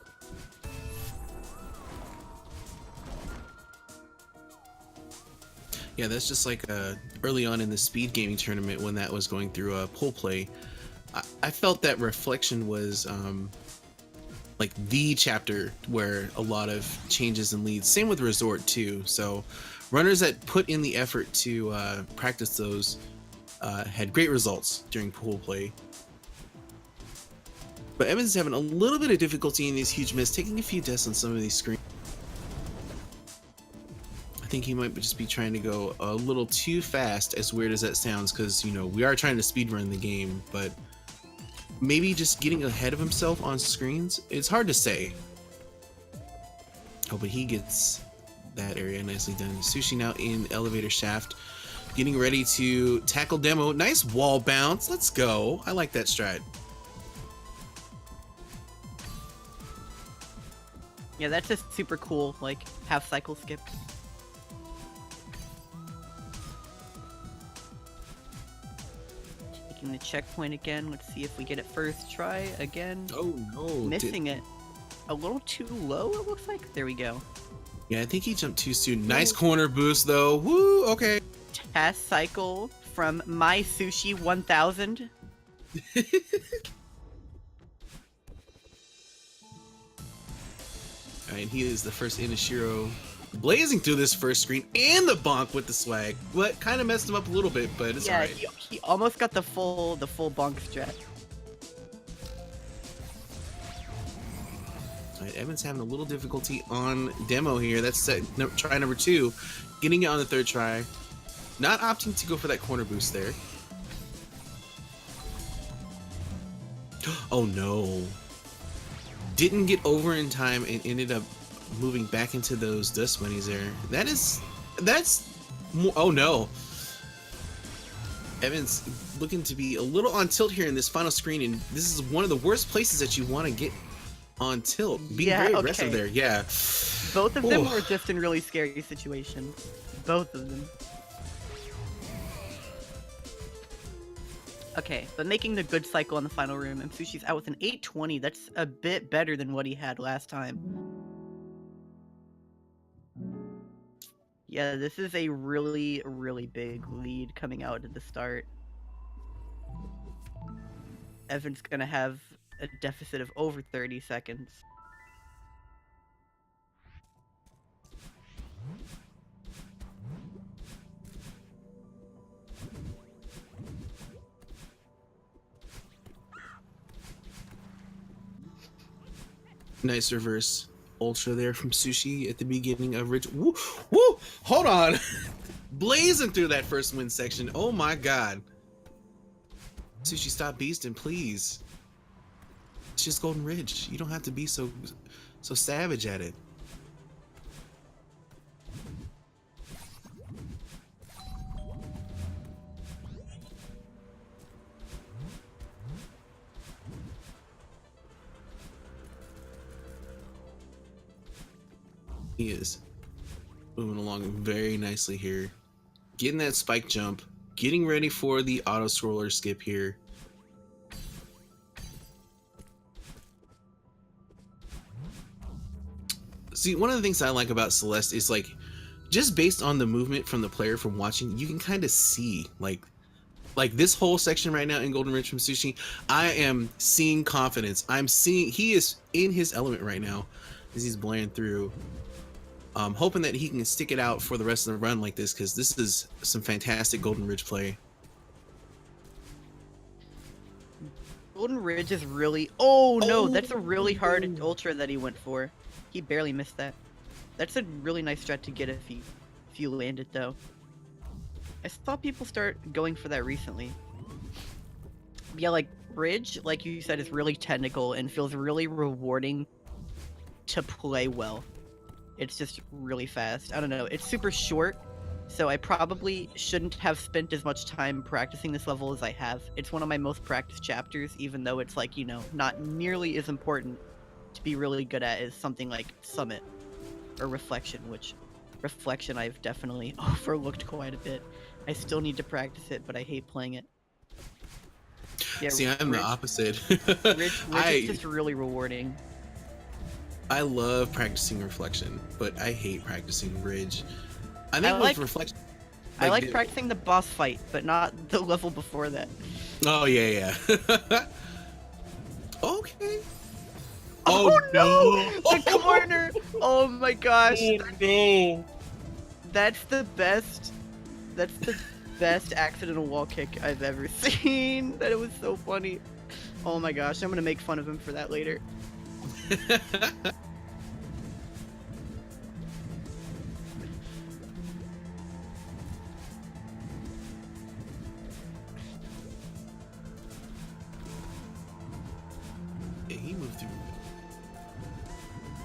Yeah, that's just like early on in the speed gaming tournament when that was going through pool play. I felt that Reflection was like the chapter where a lot of changes and leads. Same with Resort too. So runners that put in the effort to practice those had great results during pool play. But Evans is having a little bit of difficulty in these huge misses, taking a few deaths on some of these screens. I think he might just be trying to go a little too fast, as weird as that sounds, because, you know, we are trying to speedrun the game, but maybe just getting ahead of himself on screens, it's hard to say. Oh, but he gets that area nicely done. Sushi now in elevator shaft, getting ready to tackle demo. Nice wall bounce. Let's go. I like that strat. Yeah, that's just super cool, like, half cycle skip. Taking the checkpoint again. Let's see if we get it first try again. Oh no. Missing it. A little too low, it looks like. There we go. Yeah, I think he jumped too soon. Nice corner boost though. Woo, okay. Task cycle from Msushi100. Alright, he is the first Inashiro blazing through this first screen and the bonk with the swag. What kind of messed him up a little bit, but it's alright. He almost got the full bonk strat. Alright, Evan's having a little difficulty on demo here. That's try number 2. Getting it on the third try. Not opting to go for that corner boost there. Oh no. Didn't get over in time and ended up moving back into those dust bunnies there. That's more, oh no. Evan's looking to be a little on tilt here in this final screen, and this is one of the worst places that you want to get on tilt. Being very aggressive there, yeah. Both of them were just in really scary situations. Both of them. Okay, but making the good cycle on the final room, and Sushi's out with an 820. That's a bit better than what he had last time. Yeah, this is a really, really big lead coming out at the start. Evan's gonna have a deficit of over 30 seconds. Nice reverse ultra there from Sushi at the beginning of Rich. Woo, woo, hold on. Blazing through that first win section. Oh my god. Sushi, stop beasting, please. It's just Golden Ridge. You don't have to be so savage at it. He is moving along very nicely here. Getting that spike jump. Getting ready for the auto scroller skip here. See, one of the things I like about Celeste is like, just based on the movement from the player from watching, you can kind of see like this whole section right now in Golden Ridge from Sushi. I am seeing confidence. I'm seeing he is in his element right now as he's blaring through. Hoping that he can stick it out for the rest of the run like this, because this is some fantastic Golden Ridge play. Golden Ridge is really... Oh no, that's a really hard ultra that he went for. He barely missed that. That's a really nice strat to get if you land it though. I saw people start going for that recently. Yeah, like Bridge, like you said, is really technical and feels really rewarding to play well. It's just really fast. I don't know. It's super short, so I probably shouldn't have spent as much time practicing this level as I have. It's one of my most practiced chapters, even though it's like, you know, not nearly as important to be really good at as something like Summit or Reflection, which Reflection I've definitely overlooked quite a bit. I still need to practice it, but I hate playing it. Yeah, see, I'm the opposite. Ridge is just really rewarding. I love practicing Reflection, but I hate practicing Ridge. I think with Reflection... I like practicing the boss fight, but not the level before that. Oh, yeah. Okay. Oh no! The corner! Oh my gosh. No. That's the best accidental wall kick I've ever seen. That it was so funny. Oh my gosh, I'm gonna make fun of him for that later. He moved through.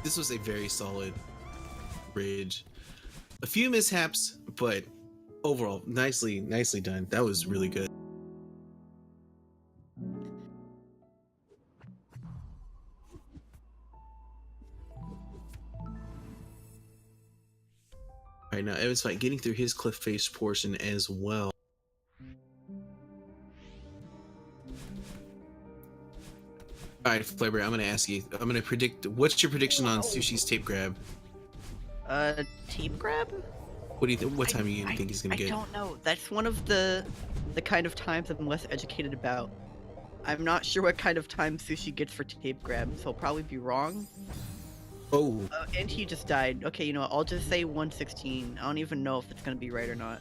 This was a very solid Ridge. A few mishaps, but overall, nicely done. That was really good. Right now, Evansfight getting through his cliff face portion as well. All right, Flavor, I'm gonna ask you. I'm gonna predict. What's your prediction on Sushi's tape grab? Tape grab? What do you think? What time do you think he's gonna get? I don't know. That's one of the kind of times I'm less educated about. I'm not sure what kind of time Sushi gets for tape grab, so I'll probably be wrong. Oh. And he just died. Okay, you know what? I'll just say 116. I don't even know if it's gonna be right or not.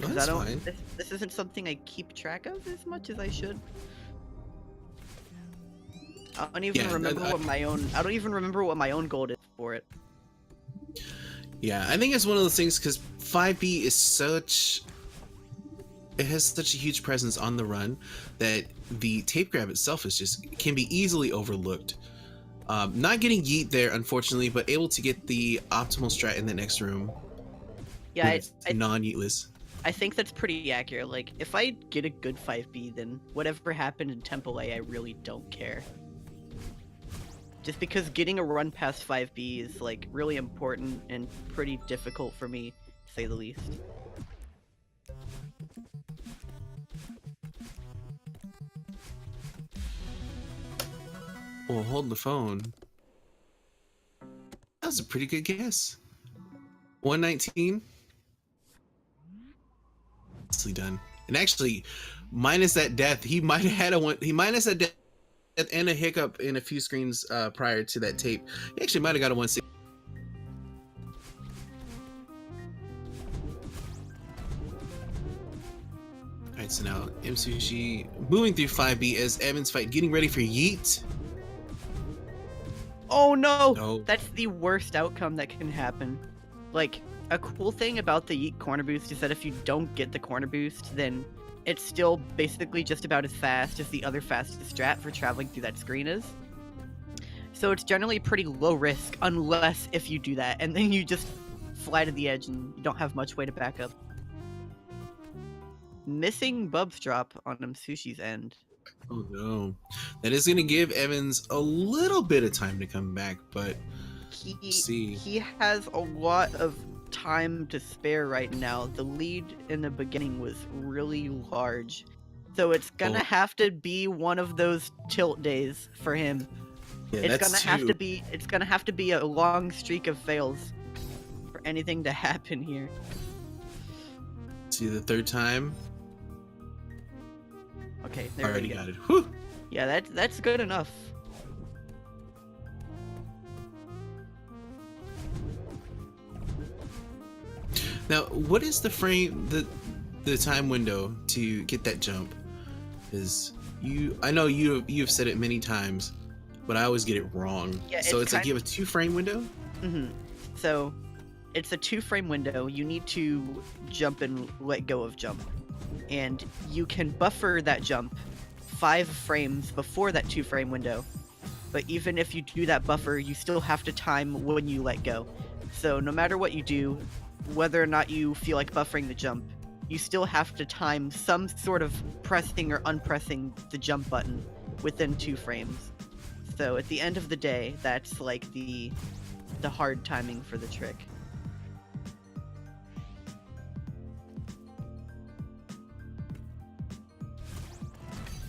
Oh, that's fine. This isn't something I keep track of as much as I should. I don't even remember what my own. I don't even remember what my own goal is for it. Yeah, I think it's one of those things because 5B is such. It has such a huge presence on the run that the tape grab itself is just can be easily overlooked. Not getting yeet there, unfortunately, but able to get the optimal strat in the next room. Yeah, it's non-yeetless. I think that's pretty accurate. Like, if I get a good 5B, then whatever happened in Temple A, I really don't care. Just because getting a run past 5B is, like, really important and pretty difficult for me, to say the least. Well, hold the phone. That was a pretty good guess. 119. Nicely done. And actually, minus that death, he might have had minus that death and a hiccup in a few screens prior to that tape. He actually might have got a 160. Alright, so now Msushi moving through 5B as Evansfight getting ready for yeet. Oh no! No. That's the worst outcome that can happen. Like, a cool thing about the Yeet corner boost is that if you don't get the corner boost, then it's still basically just about as fast as the other fastest strat for traveling through that screen is. So it's generally pretty low risk, unless if you do that, and then you just fly to the edge and you don't have much way to back up. Missing Bub's drop on Msushi's end. Oh no. That is going to give Evans a little bit of time to come back, but He has a lot of time to spare right now. The lead in the beginning was really large. So it's gonna have to be one of those tilt days for him. Yeah, it's that's gonna have to be a long streak of fails for anything to happen here. See the third time. Okay, there Already we go. got it. Whew. Yeah, that's good enough. Now, what is the the time window to get that jump? Is I know you've said it many times, but I always get it wrong. Yeah, so it's like you have a 2-frame window? Mm-hmm. So it's a 2-frame window. You need to jump and let go of jump. And you can buffer that jump 5 frames before that 2-frame window. But even if you do that buffer, you still have to time when you let go. So no matter what you do, whether or not you feel like buffering the jump, you still have to time some sort of pressing or unpressing the jump button within 2 frames. So at the end of the day, that's like the hard timing for the trick.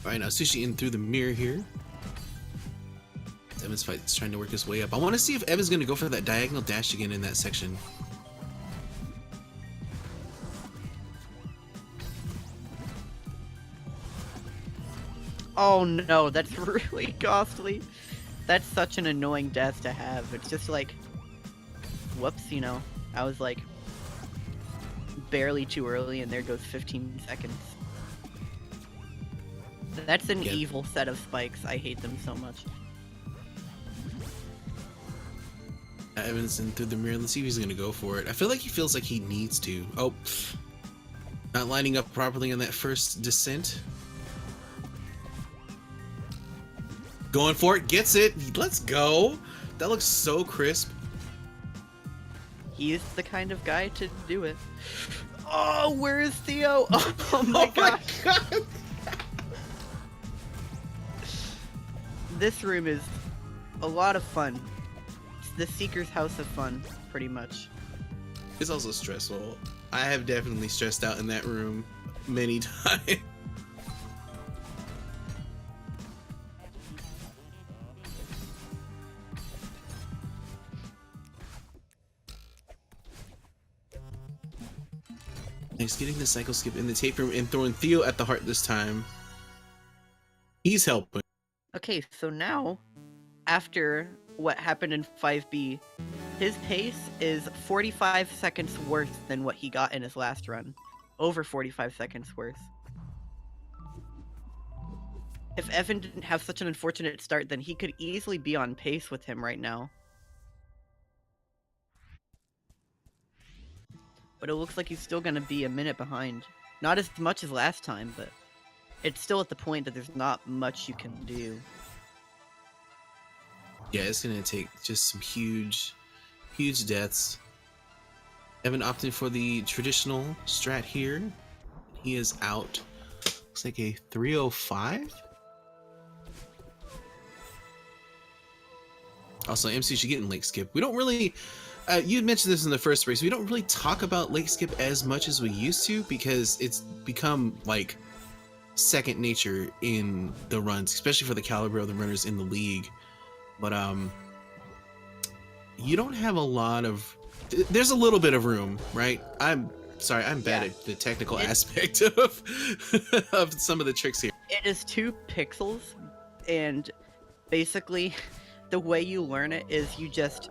Alright, now Sushi in through the mirror here. Evansfight is trying to work his way up. I want to see if Evan's going to go for that diagonal dash again in that section. Oh no, that's really costly. That's such an annoying death to have. It's just like, whoops, you know, I was like barely too early and there goes 15 seconds. That's an evil set of spikes. I hate them so much. Evans in through the mirror. Let's see if he's going to go for it. I feel like he feels like he needs to. Oh, not lining up properly on that first descent. Going for it, gets it. Let's go. That looks so crisp. He's the kind of guy to do it. Oh, where is Theo? Oh my god. This room is a lot of fun. It's the Seeker's house of fun, pretty much. It's also stressful. I have definitely stressed out in that room many times. Nice, getting the cycle skip in the tape room and throwing Theo at the heart this time. He's helping. Okay, so now, after what happened in 5B, his pace is 45 seconds worse than what he got in his last run. Over 45 seconds worse. If Evan didn't have such an unfortunate start, then he could easily be on pace with him right now. But it looks like he's still going to be a minute behind. Not as much as last time, but it's still at the point that there's not much you can do. Yeah, it's going to take just some huge deaths. Evan opting for the traditional strat here. He is out. Looks like a 305. Also, Msushi getting lake skip. We don't really... you mentioned this in the first race. We don't really talk about lake skip as much as we used to because it's become like second nature in the runs, especially for the caliber of the runners in the league. But you don't have a lot of... There's a little bit of room, right? I'm sorry, I'm bad at the technical aspect of of some of the tricks here. It is 2 pixels, and basically the way you learn it is you just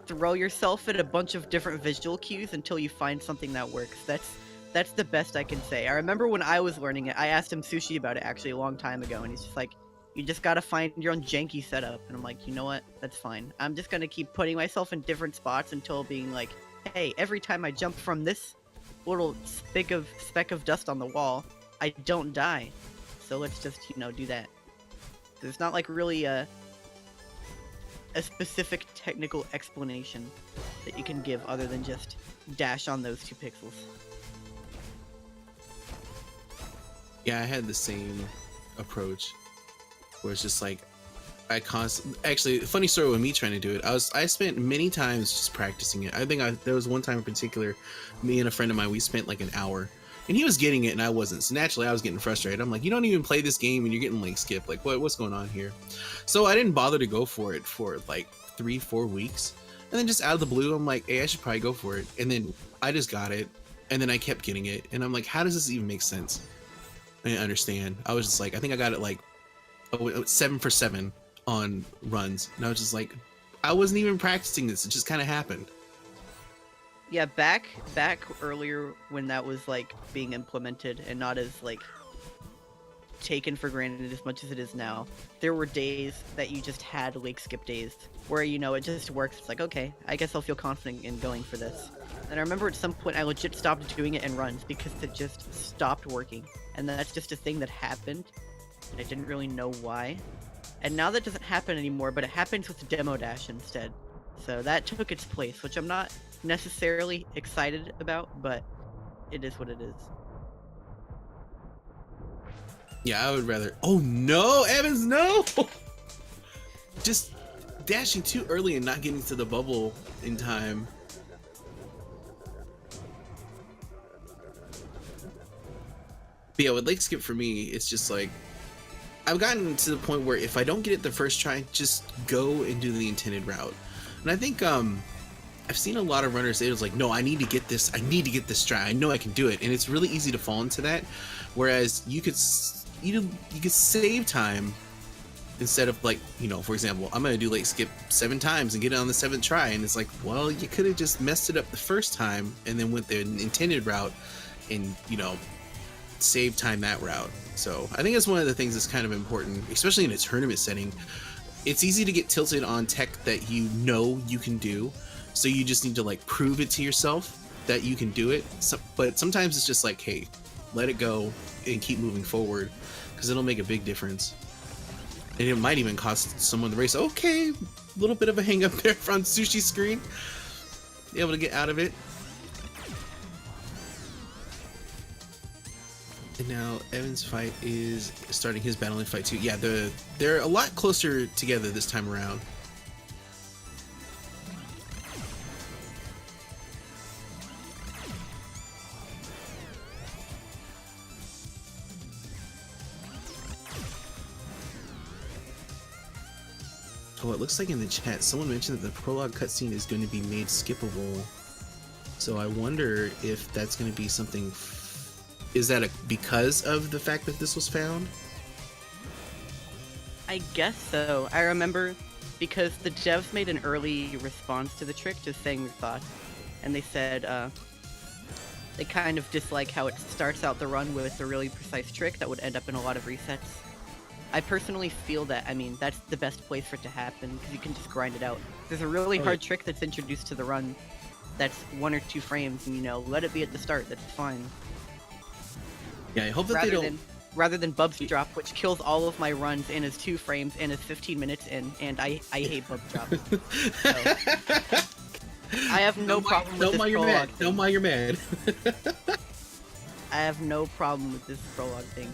throw yourself at a bunch of different visual cues until you find something that works. That's the best I can say. I remember when I was learning it, I asked him Sushi about it actually a long time ago, and he's just like, You just gotta find your own janky setup. And I'm like, you know what? That's fine. I'm just gonna keep putting myself in different spots until being like, hey, every time I jump from this little speck of dust on the wall, I don't die. So let's just, do that. There's not like really a specific technical explanation that you can give other than just dash on those 2 pixels. Yeah, I had the same approach where it's just like actually, funny story with me trying to do it. I spent many times just practicing it. I think there was one time in particular, me and a friend of mine, we spent like an hour, and he was getting it and I wasn't. So naturally, I was getting frustrated. I'm like, you don't even play this game and you're getting like skipped. Like, what's going on here? So I didn't bother to go for it for like 3-4 weeks, and then just out of the blue, I'm like, hey, I should probably go for it. And then I just got it, and then I kept getting it, and I'm like, how does this even make sense? I didn't understand. I was just like, I think I got it like 7 for 7 on runs, and I was just like, I wasn't even practicing this, it just kind of happened. Yeah, back earlier when that was like being implemented and not as like taken for granted as much as it is now, there were days that you just had lake skip days where it just works. It's like, okay, I guess I'll feel confident in going for this. And I remember at some point I legit stopped doing it in runs because it just stopped working, and that's just a thing that happened and I didn't really know why. And now that doesn't happen anymore, but it happens with Demo Dash instead. So that took its place, which I'm not necessarily excited about, but it is what it is. Yeah, I would rather... Oh no, Evans, no! Just dashing too early and not getting to the bubble in time. But yeah, with Lake Skip for me, it's just like, I've gotten to the point where if I don't get it the first try, just go and do the intended route. And I think I've seen a lot of runners say it was like, no, I need to get this try. I know I can do it. And it's really easy to fall into that. Whereas you could save time instead of like, for example, I'm going to do Lake Skip 7 times and get it on the 7th try. And it's like, well, you could have just messed it up the first time and then went the intended route and, save time that route. So I think that's one of the things that's kind of important, especially in a tournament setting. It's easy to get tilted on tech that you can do, so you just need to like prove it to yourself that you can do it. But sometimes it's just like, hey, let it go and keep moving forward, because it'll make a big difference. And it might even cost someone the race. Okay, a little bit of a hang up there from Sushi's screen. Be able to get out of it. And now Evansfight is starting his battling fight too. Yeah, they're a lot closer together this time around. Oh, it looks like in the chat someone mentioned that the prologue cutscene is going to be made skippable. So I wonder if that's going to be something. Is that because of the fact that this was found? I guess so. I remember because the devs made an early response to the trick, just saying their thoughts, and they said they kind of dislike how it starts out the run with a really precise trick that would end up in a lot of resets. I personally feel that, that's the best place for it to happen, because you can just grind it out. There's a really hard trick that's introduced to the run that's 1 or 2 frames, and let it be at the start, that's fine. Yeah, I hope that they don't... Rather than Bub's Drop, which kills all of my runs and is 2 frames and is 15 minutes in, and I hate Bub Drop. So, I have no problem with this prologue thing. Don't mind you're mad. I have no problem with this prologue thing.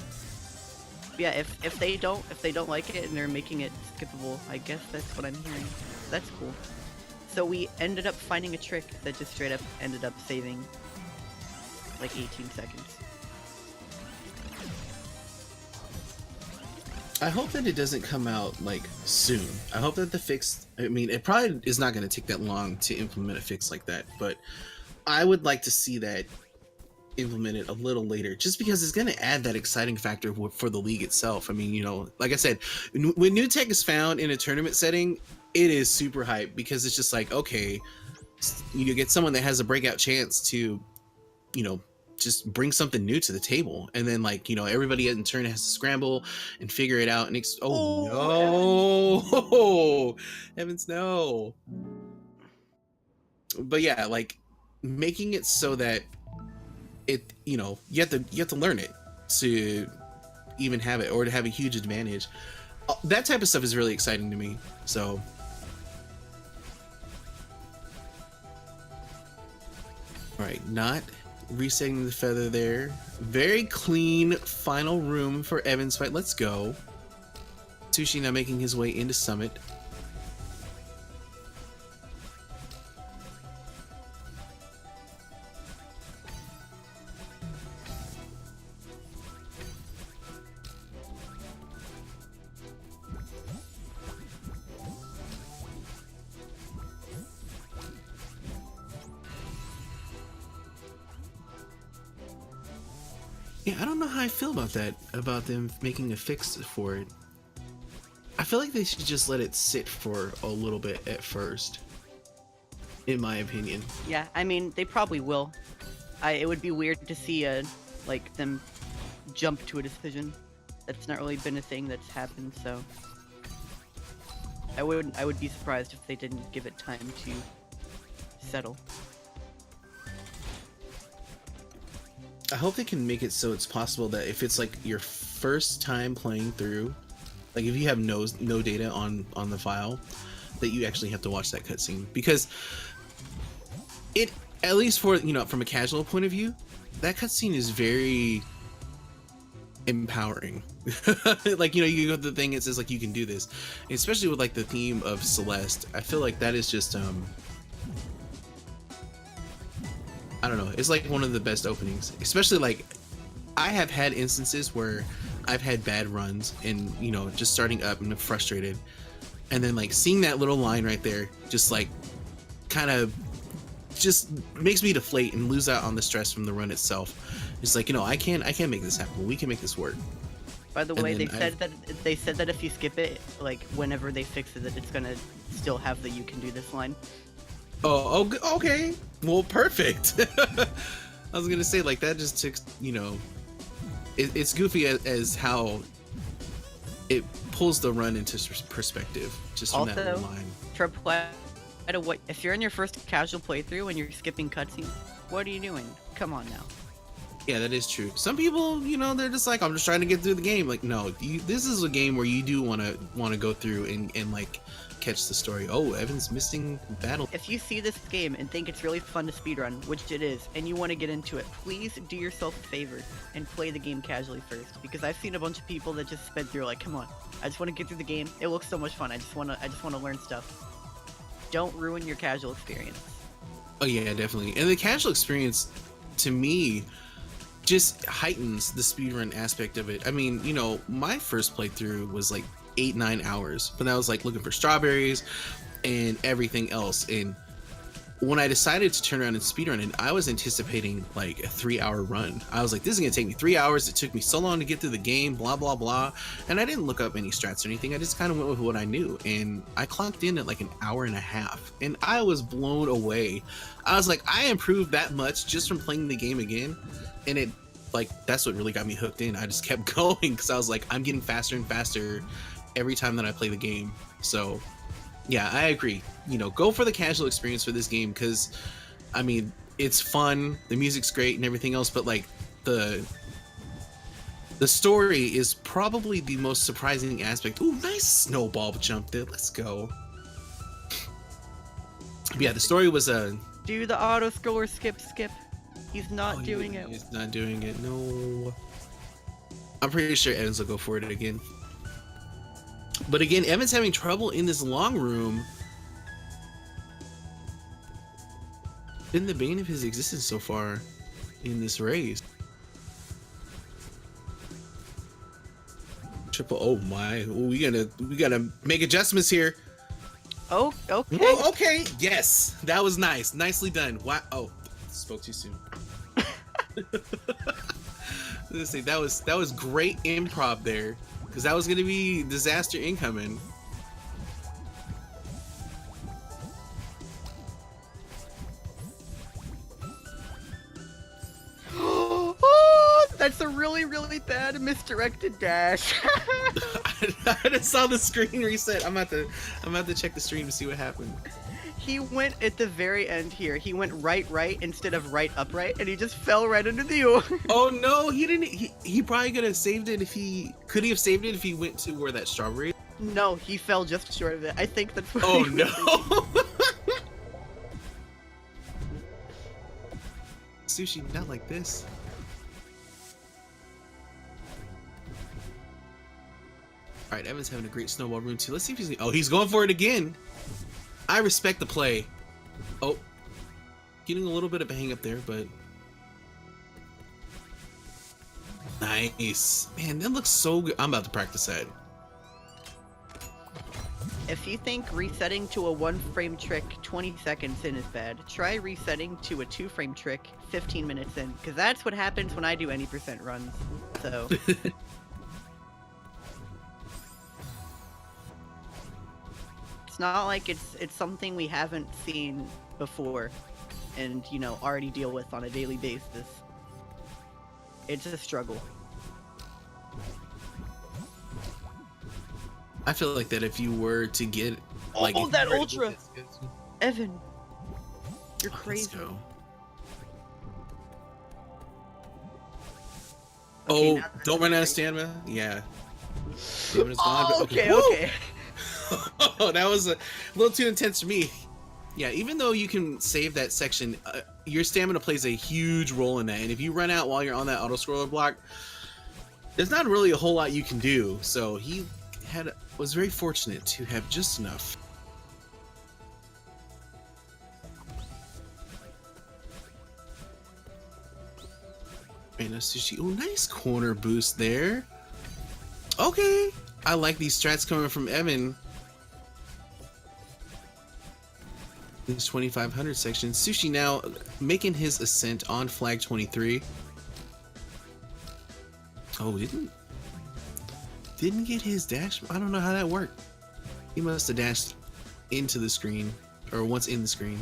But yeah, if they don't like it and they're making it skippable, I guess that's what I'm hearing. That's cool. So we ended up finding a trick that just straight up ended up saving like 18 seconds. I hope that it doesn't come out like soon. I hope that the fix, it probably is not going to take that long to implement a fix like that, but I would like to see that implemented a little later, just because it's going to add that exciting factor for the league itself. Like I said, when new tech is found in a tournament setting, it is super hype, because it's just like, okay, you get someone that has a breakout chance to, just bring something new to the table, and then like, you know, everybody in turn has to scramble and figure it out. And no, Evans, no. But yeah, like making it so that it, you know, you have to learn it to even have it, or to have a huge advantage. That type of stuff is really exciting to me. So all right, not resetting the feather there. Very clean final room for Evansfight. Let's go. Sushi now making his way into Summit. Yeah, I don't know how I feel about that, about them making a fix for it. I feel like they should just let it sit for a little bit at first, in my opinion. Yeah, I mean, they probably will. It would be weird to see like them jump to a decision. That's not really been a thing that's happened, so I would be surprised if they didn't give it time to settle. I hope they can make it so it's possible that if it's like your first time playing through, like if you have no data on the file, that you actually have to watch that cutscene, because it, at least for, you know, from a casual point of view, that cutscene is very empowering. Like, you know, you go to the thing, it says like you can do this, especially with like the theme of Celeste. I feel like that is just I don't know, it's like one of the best openings. Especially like, I have had instances where I've had bad runs and, you know, just starting up and I'm frustrated, and then like seeing that little line right there just like kind of just makes me deflate and lose out on the stress from the run itself. It's like, you know, I can't make this happen. We can make this work. By the way, they said that if you skip it, like whenever they fix it, it's gonna still have the "you can do this" line. Oh, okay. Well, perfect. I was gonna say, like, that just took, you know, it's goofy as how it pulls the run into perspective just from that little line. If you're in your first casual playthrough and you're skipping cutscenes, what are you doing? Come on now. Yeah, that is true. Some people, you know, they're just like, I'm just trying to get through the game. Like, no, this is a game where you do want to go through and like catch the story. Oh, Evan's missing battle. If you see this game and think it's really fun to speedrun, which it is, and you want to get into it, please do yourself a favor and play the game casually first. Because I've seen a bunch of people that just sped through like, come on, I just want to get through the game. It looks so much fun. I just want to learn stuff. Don't ruin your casual experience. Oh yeah, definitely. And the casual experience, to me, just heightens the speedrun aspect of it. I mean, you know, my first playthrough was like 8-9 hours, but I was like looking for strawberries and everything else. And when I decided to turn around and speedrun it, I was anticipating like a 3-hour run. I was like, this is gonna take me 3 hours. It took me so long to get through the game, blah blah blah. And I didn't look up any strats or anything. I just kind of went with what I knew, and I clocked in at like an hour and a half, and I was blown away. I was like, I improved that much just from playing the game again. And it, like, that's what really got me hooked in. I just kept going because I was like, I'm getting faster and faster every time that I play the game. So yeah, I agree. You know, go for the casual experience for this game, because I mean, it's fun, the music's great and everything else, but like the story is probably the most surprising aspect. Ooh, nice snowball jump there. Let's go. But yeah, the story was do the auto scroller skip. He's not doing it. He's not doing it. No. I'm pretty sure Evans will go for it again. But again, Evan's having trouble in this long room. Been the bane of his existence so far in this race. Triple. Oh my. Ooh, we gotta make adjustments here. Oh, okay. Oh, okay. Yes, that was nice. Nicely done. Wow. Oh, spoke too soon. Let's see. That was great improv there, because that was gonna be disaster incoming. really bad misdirected dash. I just saw the screen reset. I'm about to check the stream to see what happened. He went at the very end here. He went right instead of right upright, and he just fell right under the oar. Oh no, he didn't. He probably could have saved it if he could. He have saved it if he went to where that strawberry. No, he fell just short of it. I think that's what. Oh he was no. thinking. Sushi, not like this. All right, Evan's having a great snowball rune too. Let's see if he's. Oh, he's going for it again. I respect the play. Oh, getting a little bit of a hang up there, but nice. Man, that looks so good. I'm about to practice that. If you think resetting to a 1-frame trick 20 seconds in is bad, try resetting to a 2-frame trick 15 minutes in, because that's what happens when I do any percent runs. So. It's not like it's something we haven't seen before and, you know, already deal with on a daily basis. It's a struggle. I feel like that if you were to get like that ultra, Evan, you're crazy. Let's go. Okay, Oh, don't run out of stamina. Yeah. Stamina's Oh, gone, okay, Woo! okay. Oh, that was a little too intense for me. Yeah, even though you can save that section, your stamina plays a huge role in that. And if you run out while you're on that auto scroller block, there's not really a whole lot you can do. So he was very fortunate to have just enough. And a Sushi. Oh, nice corner boost there. Okay, I like these strats coming from Evan. This 2500 section. Sushi now making his ascent on flag 23. Oh, didn't get his dash. I don't know how that worked. He must have dashed into the screen, or once in the screen.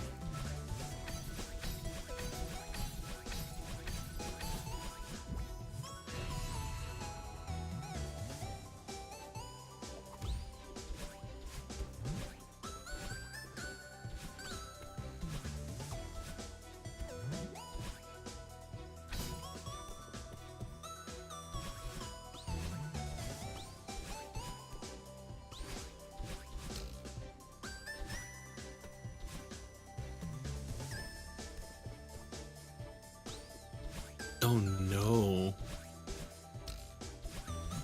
Oh no.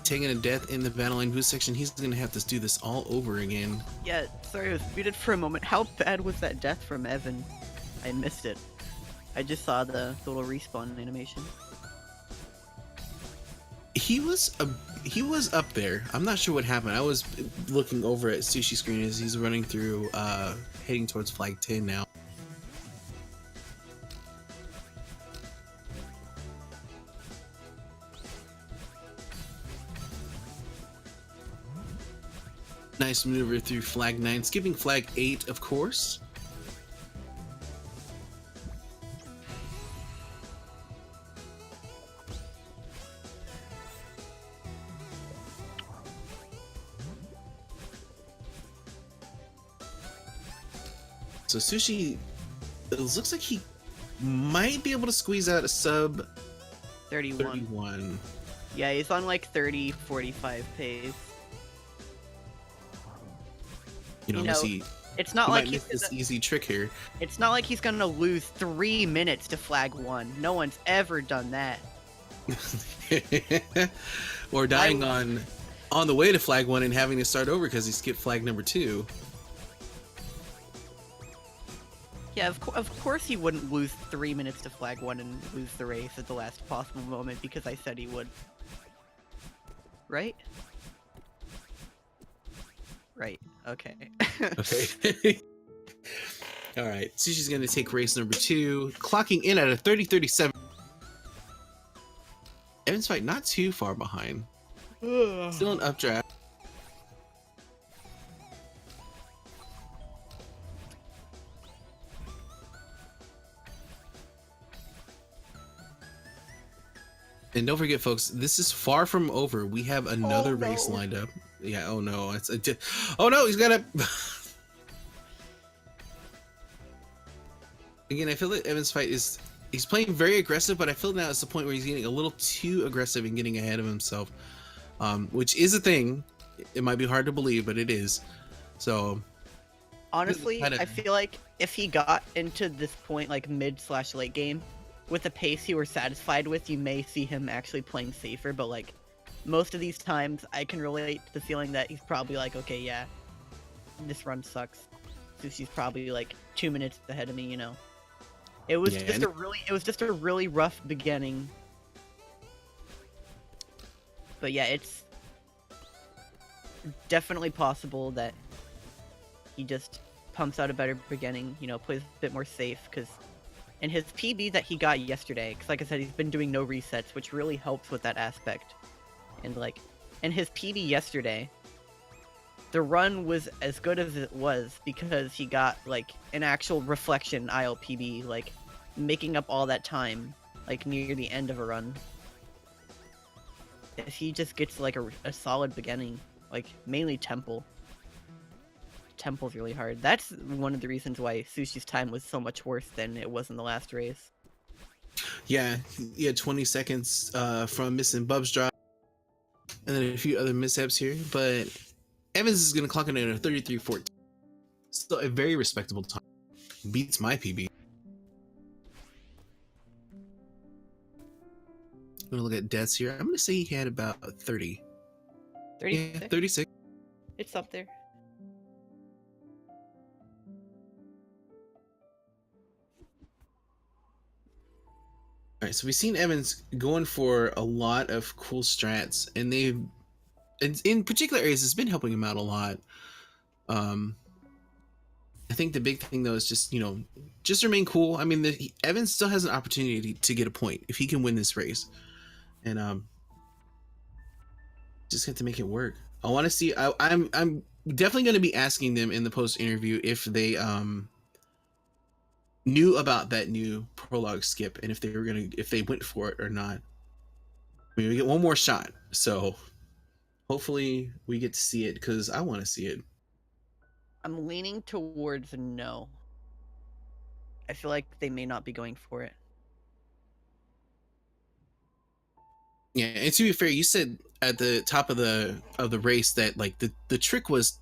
Taking a death in the battle line boost section, he's gonna have to do this all over again. Yeah, sorry, I was muted for a moment. How bad was that death from Evan? I missed it. I just saw the little respawn animation. He was up there. I'm not sure what happened. I was looking over at Sushi screen as he's running through, heading towards flag 10 now. Nice maneuver through flag 9, skipping flag 8, of course. So Sushi, it looks like he might be able to squeeze out a sub 31. Yeah, he's on like 30, 45 pace. You know, it's not he like might miss this easy trick here. It's not like he's gonna lose 3 minutes to flag 1. No one's ever done that. Or dying on the way to flag 1 and having to start over because he skipped flag number 2. Yeah, of course he wouldn't lose 3 minutes to flag 1 and lose the race at the last possible moment because I said he would. Right? Right. Okay. Okay. All right. Sushi's going to take race number 2, clocking in at a 30:37. Evansfight not too far behind. Still an updraft. And don't forget, folks, this is far from over. We have another race no. lined up. Yeah. Oh no. Oh no. He's gonna. Again, I feel that Evansfight is he's playing very aggressive, but I feel now it's the point where he's getting a little too aggressive and getting ahead of himself, which is a thing. It might be hard to believe, but it is. So Honestly, I feel like if he got into this point, like mid/late game, with a pace you were satisfied with, you may see him actually playing safer. But like most of these times, I can relate to the feeling that he's probably like, okay, yeah, this run sucks. Sushi's probably like 2 minutes ahead of me, you know. It was just a really rough beginning. But yeah, it's definitely possible that he just pumps out a better beginning, you know, plays a bit more safe, because in his PB that he got yesterday, because like I said, he's been doing no resets, which really helps with that aspect. And like, in his PB yesterday, the run was as good as it was because he got like an actual reflection ILPB, like making up all that time, like near the end of a run. If he just gets like a solid beginning, like mainly Temple's really hard. That's one of the reasons why Sushi's time was so much worse than it was in the last race. Yeah, he had 20 seconds from missing Bub's drop, and then a few other mishaps here. But Evans is going to clock in at a 33:14. Still a very respectable time. Beats my PB. I'm going to look at deaths here. I'm going to say he had about 30. 36? Yeah, 36. It's up there. All right, so we've seen Evans going for a lot of cool strats, and they've, in particular areas, it's been helping him out a lot. I think the big thing though is just, you know, just remain cool. I mean, Evans still has an opportunity to get a point if he can win this race, and just have to make it work. I want to see. I'm definitely going to be asking them in the post interview if they knew about that new prologue skip and if they went for it or not. I mean, we get one more shot, so hopefully we get to see it because I want to see it. I'm leaning towards no. I feel like they may not be going for it. Yeah, and to be fair, you said at the top of the race that like the trick was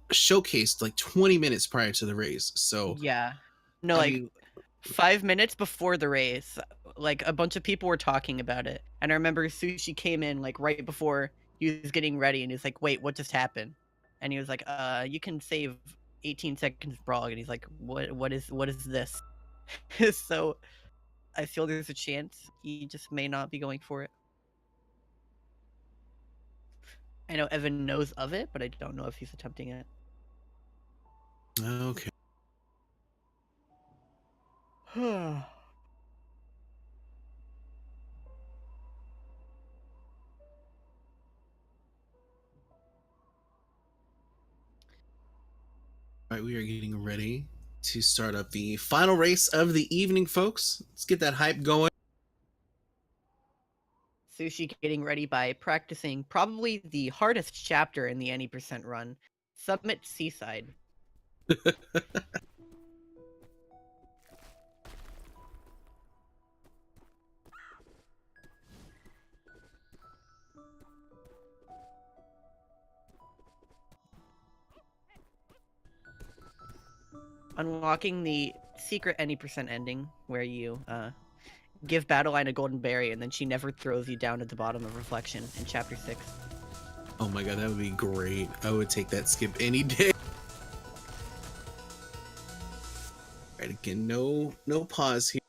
showcased like 20 minutes prior to the race. So Yeah. No, like 5 minutes before the race, like a bunch of people were talking about it. And I remember Sushi came in like right before he was getting ready and he's like, "Wait, what just happened?" And he was like, you can save 18 seconds brawl." And he's like, what is this?" So I feel there's a chance he just may not be going for it. I know Evan knows of it, but I don't know if he's attempting it. okay. All right, we are getting ready to start up the final race of the evening, folks. Let's get that hype going. Sushi getting ready by practicing probably the hardest chapter in the any percent run, Summit Seaside. Unlocking the secret any percent ending where you give Battleline a golden berry and then she never throws you down at the bottom of Reflection in chapter 6. Oh my god, that would be great. I would take that skip any day. All right, again, no pause here.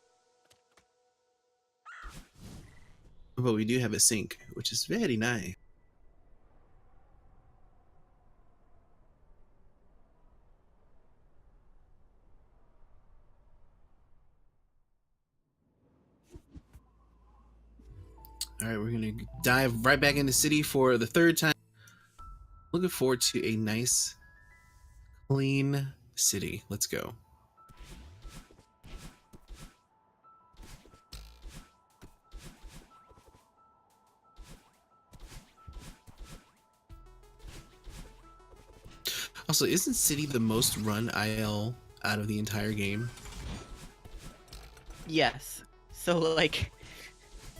But we do have a sync, which is very nice. All right, we're gonna dive right back into City for the third time. Looking forward to a nice, clean City. Let's go. Also, isn't City the most run IL out of the entire game? Yes. So like,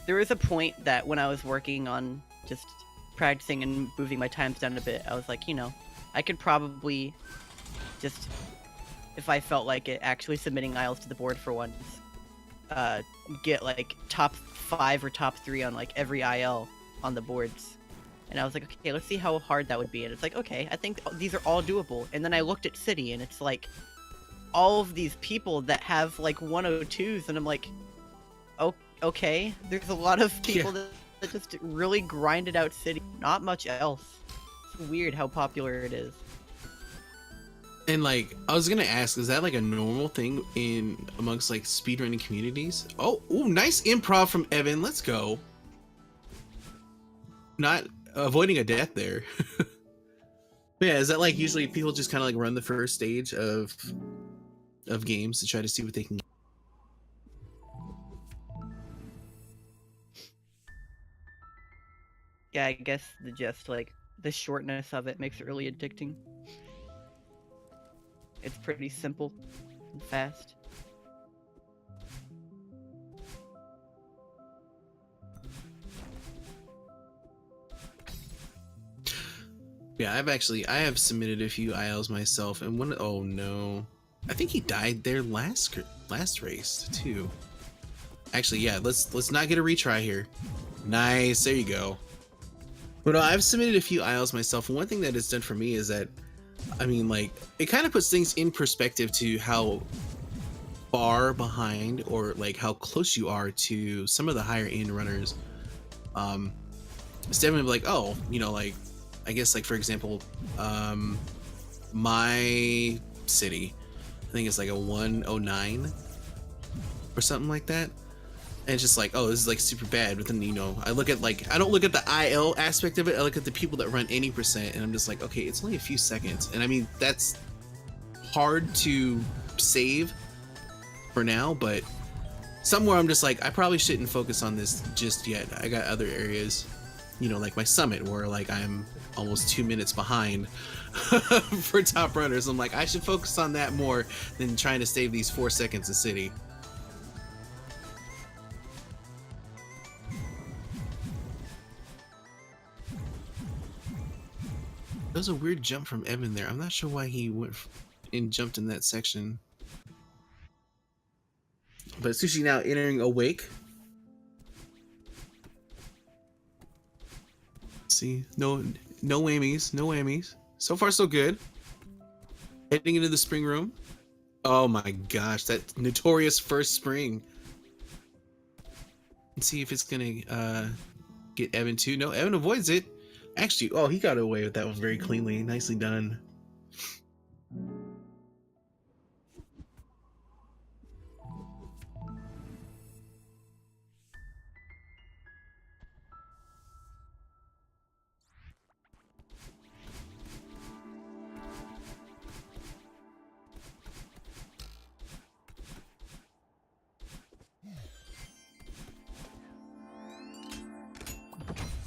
there was a point that when I was working on just practicing and moving my times down a bit, I was like, you know, I could probably just, if I felt like it, actually submitting ILs to the board for once, get like top 5 or top 3 on like every IL on the boards. And I was like, okay, let's see how hard that would be. And it's like, okay, I think these are all doable. And then I looked at City, and it's like all of these people that have like 102s, and I'm like, oh, okay, there's a lot of people that just really grinded out City. Not much else. It's weird how popular it is. And like, I was gonna ask, is that like a normal thing in amongst like speedrunning communities? Oh, ooh, nice improv from Evan. Let's go. Not avoiding a death there. But yeah, is that like usually people just kind of like run the first stage of games to try to see what they can get? Yeah, I guess the shortness of it makes it really addicting. It's pretty simple and fast. Yeah, I have submitted a few ILs myself, and one, oh no, I think he died there last race too. Actually, yeah, let's not get a retry here. Nice, there you go. But I've submitted a few ILs myself, and one thing that it's done for me is that, I mean, like, it kind of puts things in perspective to how far behind or like how close you are to some of the higher end runners. It's definitely like, oh, you know, like, I guess like for example, my city, I think it's like a 109 or something like that. And it's just like, oh, this is like super bad. But then, you know, I look at like, I don't look at the IL aspect of it. I look at the people that run any percent, and I'm just like, okay, it's only a few seconds. And I mean, that's hard to save for now, but somewhere I'm just like, I probably shouldn't focus on this just yet. I got other areas, you know, like my summit where like I'm almost 2 minutes behind for top runners. I'm like, I should focus on that more than trying to save these 4 seconds of city. That was a weird jump from Evan there. I'm not sure why he went and jumped in that section. But Sushi now entering Awake. See, no whammies, no whammies. So far, so good. Heading into the spring room. Oh my gosh, that notorious first spring. Let's see if it's gonna get Evan too. No, Evan avoids it. Actually, oh, he got away with that one very cleanly. Nicely done.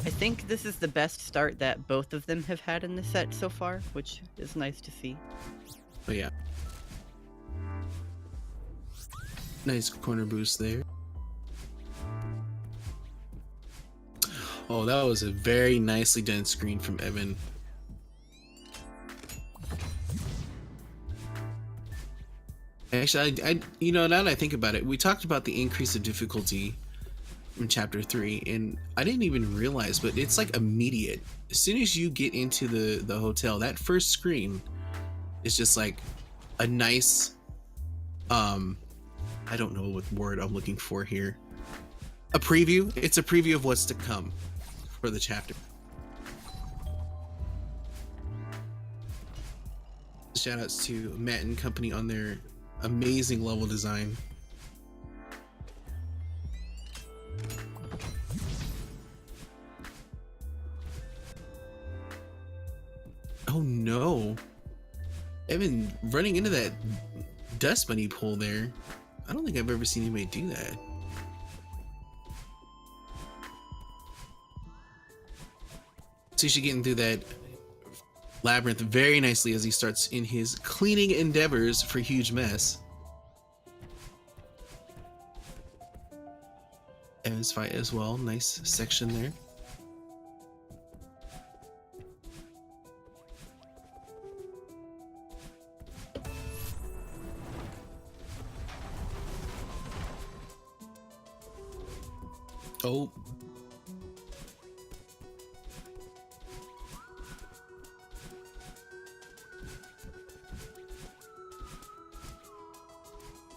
I think this is the best start that both of them have had in the set so far, which is nice to see. But yeah. Nice corner boost there. Oh, that was a very nicely done screen from Evan. Actually, I you know, now that I think about it, we talked about the increase of difficulty in chapter 3, and I didn't even realize, but it's like immediate. As soon as you get into the hotel, that first screen is just like a nice I don't know what word I'm looking for here. A preview. It's a preview of what's to come for the chapter. Shout outs to Matt and company on their amazing level design. Oh no. Evan running into that dust bunny pole there. I don't think I've ever seen anybody do that. Sushi getting through that Labyrinth very nicely as he starts in his cleaning endeavors for Huge Mess. Evansfight as well. Nice section there. Oh.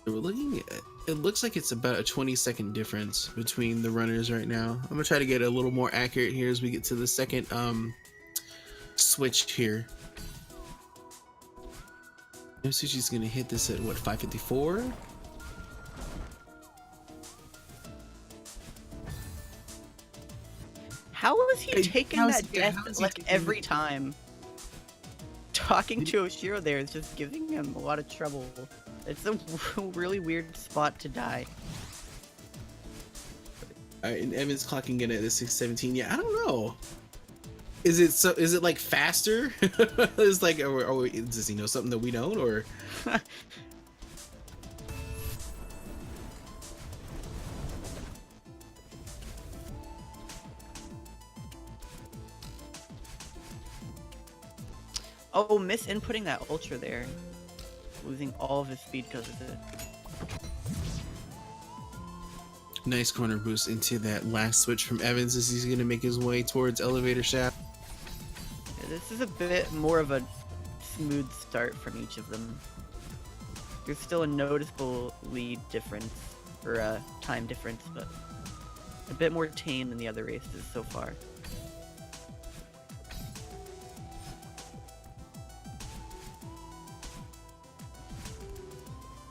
We're looking at, it looks like it's about a 20-second difference between the runners right now. I'm gonna try to get a little more accurate here as we get to the second switch here. Msushi's gonna hit this at what, 554? How is he taking that death like every time? Talking to Oshiro there is just giving him a lot of trouble. It's a really weird spot to die. Alright, and Evan's clocking in at the 617. Yeah, I don't know. Is it so? Is it like faster? It's like, does he know something that we don't, or? Oh, misinputting that ultra there. Losing all of his speed because of it. Nice corner boost into that last switch from Evans as he's going to make his way towards elevator shaft. Yeah, this is a bit more of a smooth start from each of them. There's still a noticeable lead difference, or time difference, but a bit more tame than the other races so far.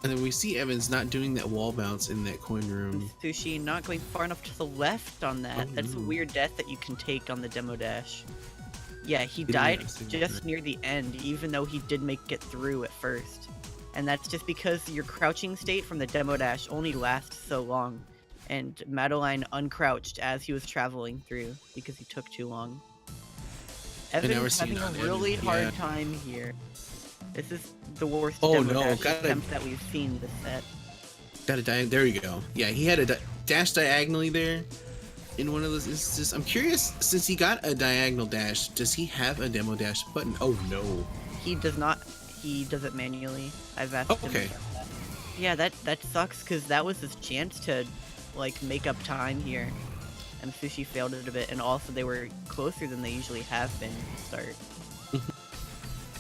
And then we see Evans not doing that wall bounce in that coin room. Sushi not going far enough to the left on that. Oh, That's a no. weird death that you can take on the demo dash. Yeah, he died just near the end, even though he did make it through at first. And that's just because your crouching state from the demo dash only lasts so long. And Madeline uncrouched as he was traveling through because he took too long. Evan is having a really hard time here. This is the worst demo dash attempt that we've seen this set. There you go. Yeah, he had a dash diagonally there in one of those instances. I'm curious, since he got a diagonal dash, does he have a demo dash button? Oh no. He does not. He does it manually. I've asked him. Okay. That. Yeah, that sucks because that was his chance to like make up time here. And Sushi failed it a bit, and also they were closer than they usually have been to start.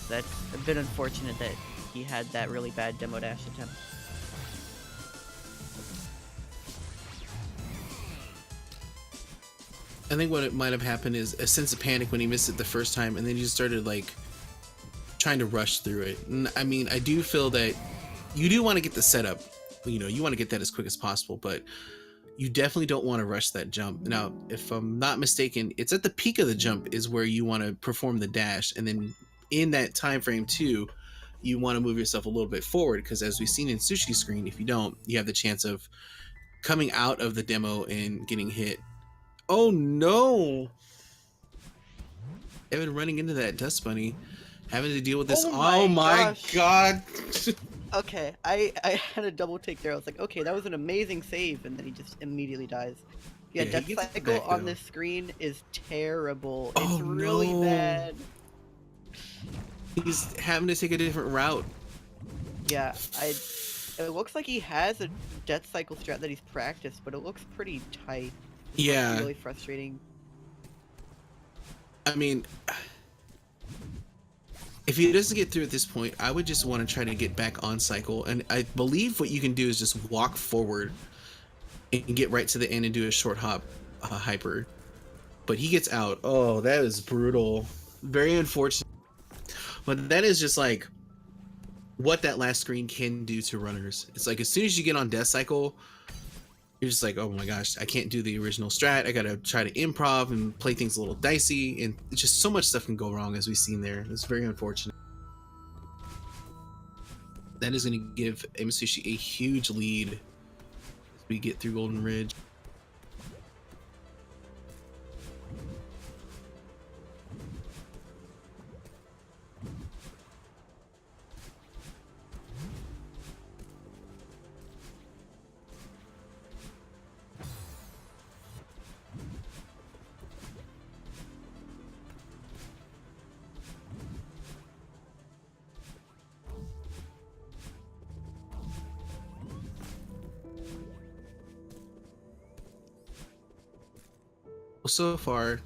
That's a bit unfortunate that he had that really bad demo dash attempt. I think what it might have happened is a sense of panic when he missed it the first time, and then he just started like trying to rush through it. And I mean, I do feel that you do want to get the setup, you know, you want to get that as quick as possible, but you definitely don't want to rush that jump. Now, if I'm not mistaken, it's at the peak of the jump is where you want to perform the dash, and then in that time frame too, you want to move yourself a little bit forward, because as we've seen in Sushi's screen, if you don't, you have the chance of coming out of the demo and getting hit. Oh no! Evan running into that dust bunny, having to deal with this. Oh my god! Okay, I had a double take there. I was like, okay, that was an amazing save, and then he just immediately dies. Yeah, death cycle on this screen is terrible. It's really bad. He's having to take a different route. Yeah, it looks like he has a death cycle strat that he's practiced, but it looks pretty tight. Yeah. Really frustrating. I mean, if he doesn't get through at this point, I would just want to try to get back on cycle. And I believe what you can do is just walk forward and get right to the end and do a short hop hyper. But he gets out. Oh, that is brutal. Very unfortunate. But that is just like what that last screen can do to runners. It's like as soon as you get on death cycle, you're just like, oh my gosh, I can't do the original strat. I gotta try to improv and play things a little dicey, and it's just so much stuff can go wrong, as we've seen there. It's very unfortunate. That is going to give Msushi a huge lead as we get through Golden Ridge. So far,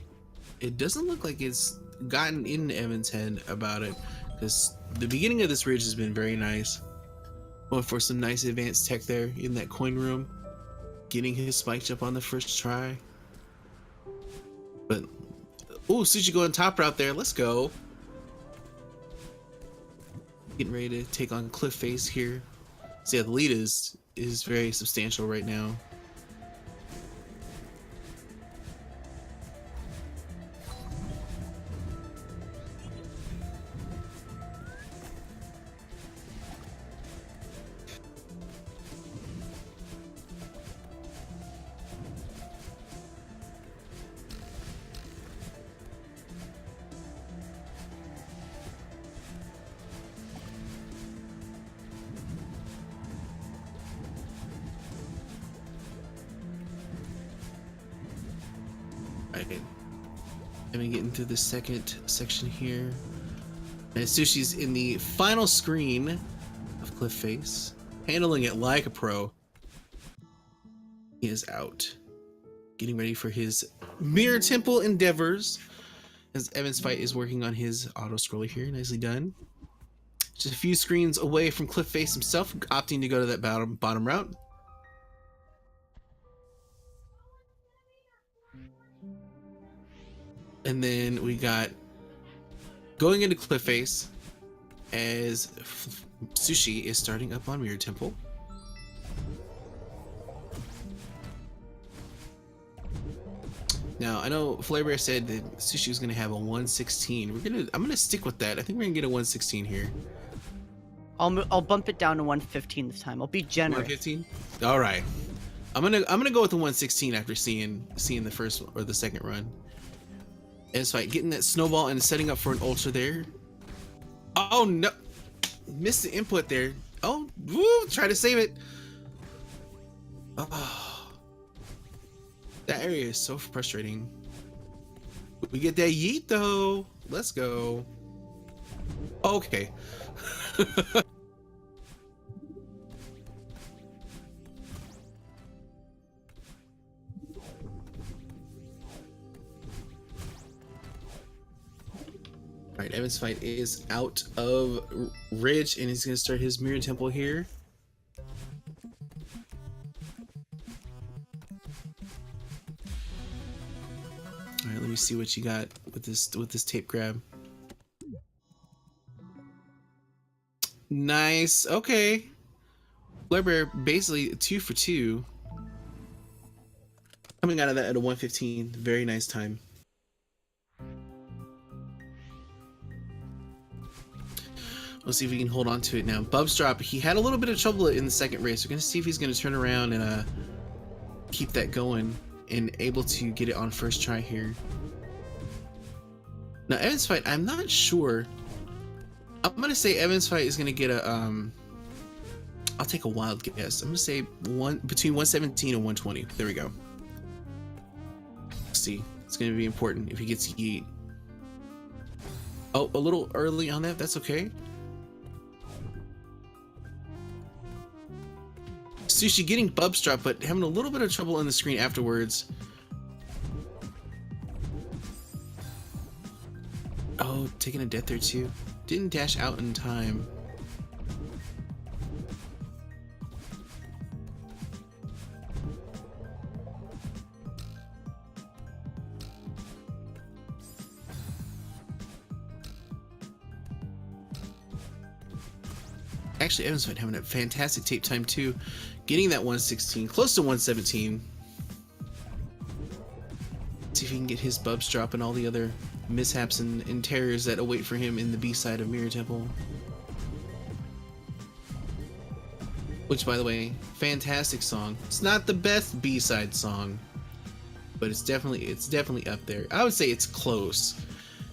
it doesn't look like it's gotten in Evan's head about it, because the beginning of this ridge has been very nice. Going for some nice advanced tech there in that coin room, getting his spike jump on the first try. But oh, Sushi going top route there. Let's go. Getting ready to take on Cliff Face here. So yeah, the lead is very substantial right now. Alright, I'm getting through the second section here. And Sushi's in the final screen of Cliff Face, handling it like a pro. He is out, getting ready for his Mirror Temple endeavors, as Evansfight is working on his auto scroller here. Nicely done. Just a few screens away from Cliff Face himself, opting to go to that bottom route. And then we got going into Cliff Face as Sushi is starting up on Mirror Temple. Now I know Flavor said that Sushi was gonna have a 116. I'm gonna stick with that. I think we're gonna get a 116 here. I'll bump it down to 115 this time. I'll be generous. 115. All right. I'm gonna go with the 116 after seeing the first or the second run. And so getting that snowball and setting up for an ultra there. Oh no, missed the input there. Oh, woo, try to save it. Oh, that area is so frustrating. We get that yeet though. Let's go. Okay. Alright, Evansfight is out of Ridge and he's going to start his Mirror Temple here. Alright, let me see what you got with this tape grab. Nice, okay. Flare Bear basically 2 for 2. Coming out of that at a 115, very nice time. Let's see if we can hold on to it now. Bubs drop. He had a little bit of trouble in the second race. We're going to see if he's going to turn around and keep that going and able to get it on first try here. Now, Evansfight, I'm not sure. I'm going to say Evansfight is going to get a... I'll take a wild guess. I'm going to say between 117 and 120. There we go. Let's see. It's going to be important if he gets yeet. Oh, a little early on that. That's okay. Sushi getting Bubs drop, but having a little bit of trouble on the screen afterwards. Oh, taking a death there too. Didn't dash out in time. Actually, Evansfight having a fantastic tape time too. Getting that 116, close to 117. See if he can get his Bubs drop and all the other mishaps and terrors that await for him in the B-side of Mirror Temple. Which, by the way, fantastic song. It's not the best B-side song, but it's definitely up there. I would say it's close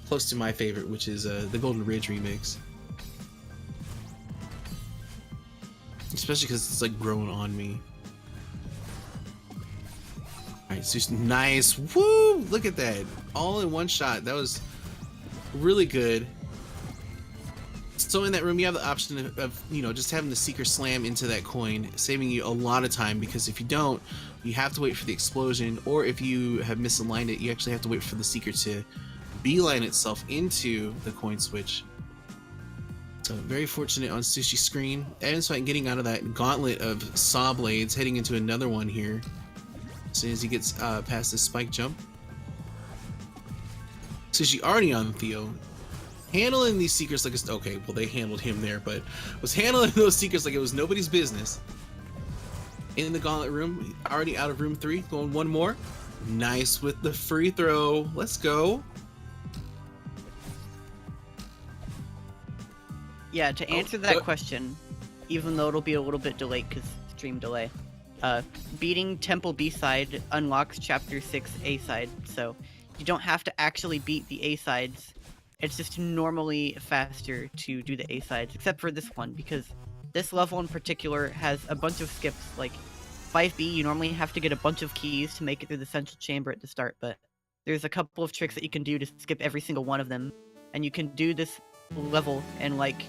to my favorite, which is the Golden Ridge remix. Especially because it's like growing on me. Alright, so nice. Woo! Look at that. All in one shot. That was really good. So in that room, you have the option of you know, just having the Seeker slam into that coin, saving you a lot of time, because if you don't, you have to wait for the explosion, or if you have misaligned it, you actually have to wait for the seeker to beeline itself into the coin switch. So very fortunate on Sushi's screen. Evansfight getting out of that gauntlet of saw blades, heading into another one here as soon as he gets past this spike jump. Sushi already on Theo, handling these seekers like it's okay. Well, they handled him there, but was handling those seekers like it was nobody's business. In the gauntlet room, already out of room 3, going one more. Nice with the free throw. Let's go. Yeah, to answer that question, even though it'll be a little bit delayed because stream delay, beating Temple B-side unlocks Chapter 6 A-side, so you don't have to actually beat the A-sides. It's just normally faster to do the A-sides, except for this one, because this level in particular has a bunch of skips. Like 5B, you normally have to get a bunch of keys to make it through the central chamber at the start, but there's a couple of tricks that you can do to skip every single one of them, and you can do this level in like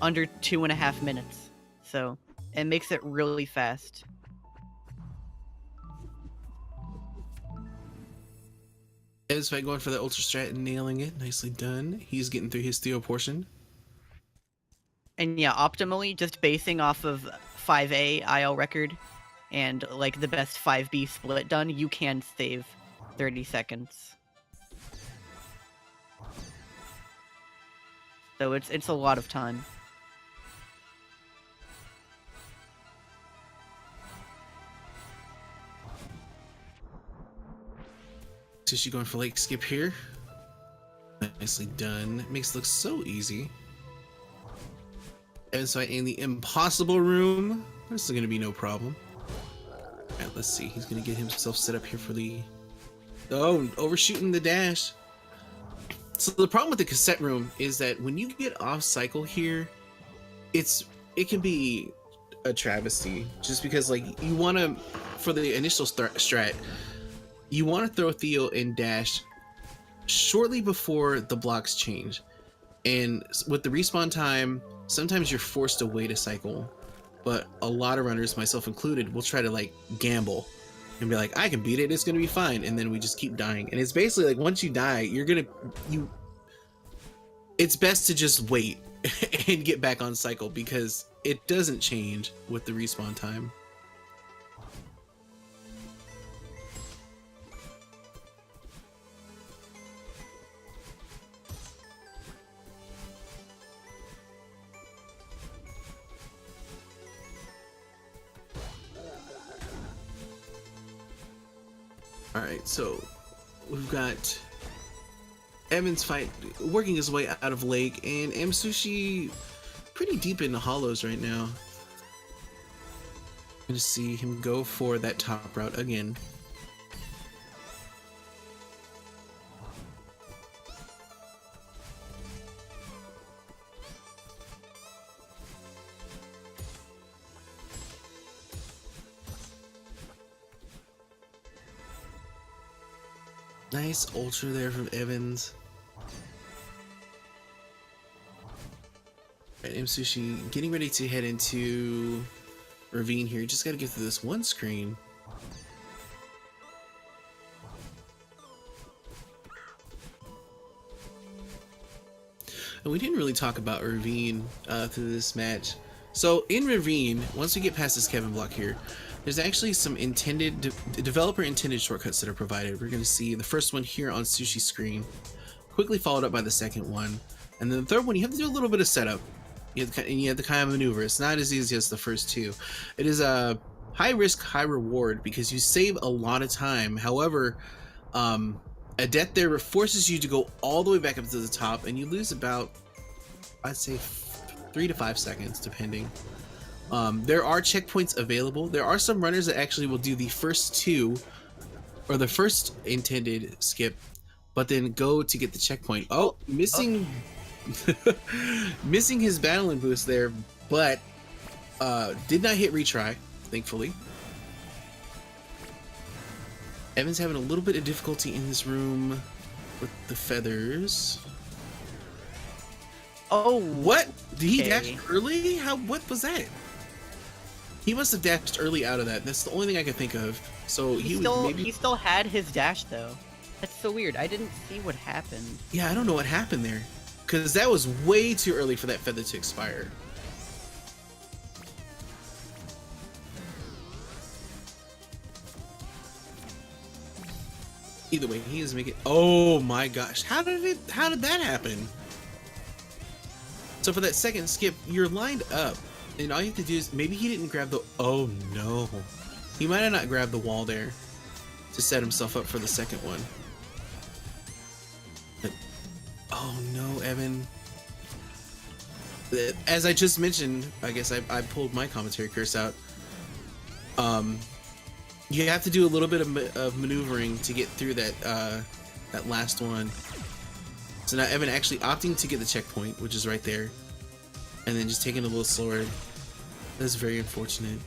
under 2.5 minutes, so it makes it really fast. Evansfight going for the ultra strat and nailing it. Nicely done. He's getting through his Theo portion. And yeah, optimally, just basing off of 5A IL record and like the best 5B split done, you can save 30 seconds. So it's a lot of time. Sushi going for lake skip here. Nicely done. Makes it look so easy. Evansfight in the impossible room. This is going to be no problem. Alright, let's see. He's going to get himself set up here for the... Oh, overshooting the dash. So the problem with the cassette room is that when you get off cycle here, it can be a travesty. Just because like you want to, for the initial strat, you want to throw Theo and dash shortly before the blocks change. And with the respawn time, sometimes you're forced to wait a cycle. But a lot of runners, myself included, will try to like gamble and be like, I can beat it, it's gonna be fine. And then we just keep dying. And it's basically like once you die, it's best to just wait and get back on cycle because it doesn't change with the respawn time. Alright, so we've got Evansfight working his way out of lake, and Msushi pretty deep in the hollows right now. I'm gonna see him go for that top route again. Nice ultra there from Evans. Right, Msushi getting ready to head into Ravine here. Just gotta get through this one screen. And we didn't really talk about Ravine through this match. So in Ravine, once we get past this Kevin block here, there's actually some developer intended shortcuts that are provided. We're going to see the first one here on Sushi's screen, quickly followed up by the second one. And then the third one, you have to do a little bit of setup. You have to kind of maneuver. It's not as easy as the first two. It is a high risk, high reward because you save a lot of time. However, a death there forces you to go all the way back up to the top, and you lose about, I'd say, 3 to 5 seconds, depending. There are checkpoints available. There are some runners that actually will do the first two, or the first intended skip, but then go to get the checkpoint. Oh, missing missing his battling boost there, but did not hit retry, thankfully. Evan's having a little bit of difficulty in this room with the feathers. Oh, what? Did he okay. dash early? What was that? He must have dashed early out of that. That's the only thing I can think of. So He still had his dash though. That's so weird. I didn't see what happened. Yeah, I don't know what happened there, because that was way too early for that feather to expire. Either way, he is making. Oh my gosh, how did that happen? So for that second skip, you're lined up, and all you have to do is maybe he didn't grab the. Oh no, he might have not grabbed the wall there to set himself up for the second one. But oh no, Evan. As I just mentioned, I guess I pulled my commentary curse out. You have to do a little bit of maneuvering to get through that that last one. So now Evan actually opting to get the checkpoint, which is right there, and then just taking it a little slower. That's very unfortunate.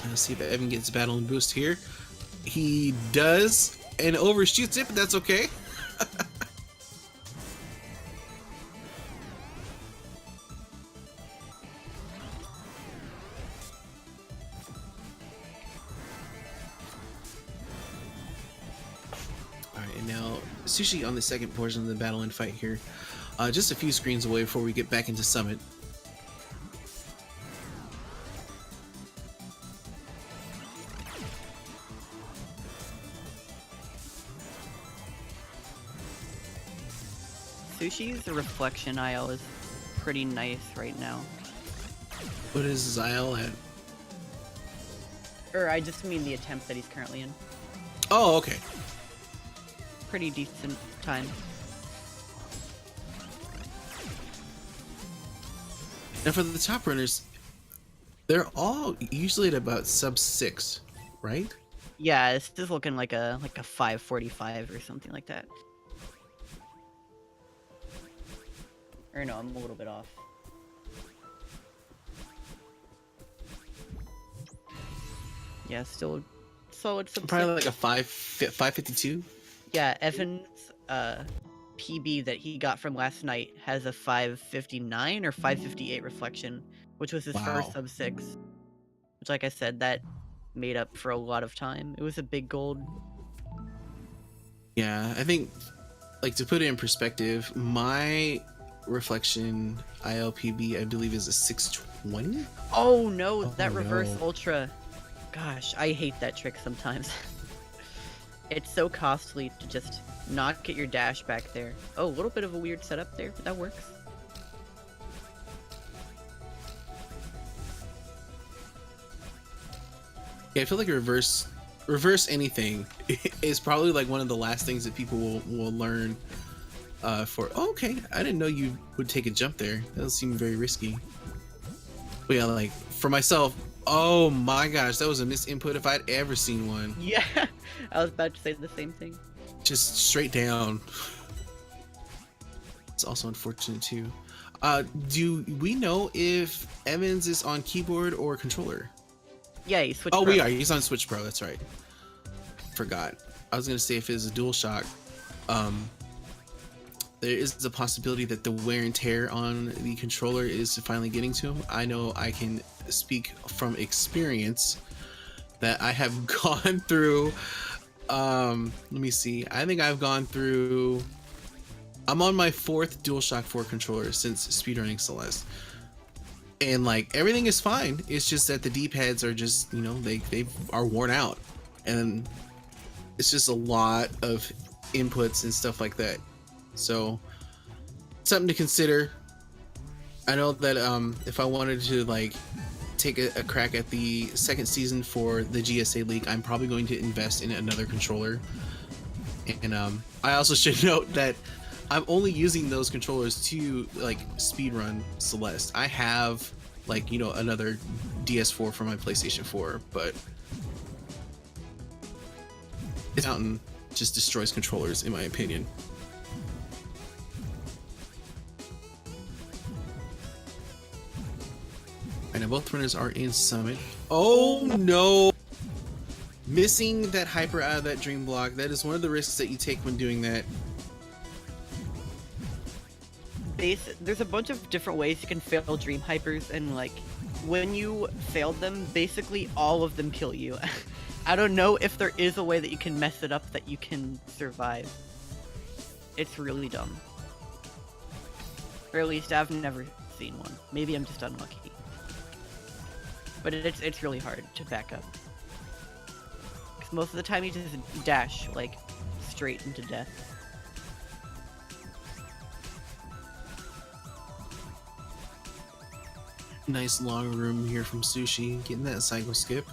Let's see if Evan gets battle and boost here. He does, and overshoots it, but that's okay. Alright, and now Sushi on the second portion of the battle and fight here. Just a few screens away before we get back into Summit. Sushi's reflection IL is pretty nice right now. What is his IL at? Or I just mean the attempt that he's currently in. Oh, okay. Pretty decent time. Now for the top runners, they're all usually at about sub 6, right? Yeah, it's just looking like a 5:45 or something like that. Or no, I'm a little bit off. Yeah, still solid sub. Probably like a 552. Yeah, Evan's PB that he got from last night has a 559 or 558 reflection, which was his first sub 6. Which, like I said, that made up for a lot of time. It was a big gold. Yeah, I think, like, to put it in perspective, my reflection ILPB I believe is a 620. Oh no, that reverse ultra. Gosh, I hate that trick sometimes. It's so costly to just not get your dash back there. Oh, a little bit of a weird setup there, but that works. Yeah, I feel like reverse anything is probably like one of the last things that people will learn. Okay, I didn't know you would take a jump there. That seemed very risky. But yeah, like for myself, oh my gosh, that was a misinput if I'd ever seen one. Yeah, I was about to say the same thing. Just straight down. It's also unfortunate too. Do we know if Evans is on keyboard or controller? Yeah, he's Switch Pro. Pro. We are. He's on Switch Pro. That's right. Forgot. I was gonna say if it's a DualShock. There is a possibility that the wear and tear on the controller is finally getting to him. I know I can speak from experience that I have gone through. Let me see. I think I've gone through. I'm on my 4th DualShock 4 controller since speedrunning Celeste, and like everything is fine. It's just that the D-pads are just, you know, they are worn out, and it's just a lot of inputs and stuff like that. So something to consider. I know that if I wanted to like take a crack at the second season for the GSA League, I'm probably going to invest in another controller. And I also should note that I'm only using those controllers to like speedrun Celeste. I have like, you know, another DS4 for my PlayStation 4, but this mountain just destroys controllers in my opinion. both runners are in Summit. Oh no! Missing that hyper out of that dream block. That is one of the risks that you take when doing that. There's a bunch of different ways you can fail dream hypers, and like when you failed them, basically all of them kill you. I don't know if there is a way that you can mess it up that you can survive. It's really dumb. Or at least I've never seen one. Maybe I'm just unlucky. But it's really hard to back up. Because most of the time you just dash like straight into death. Nice long room here from Sushi, getting that cycle skip.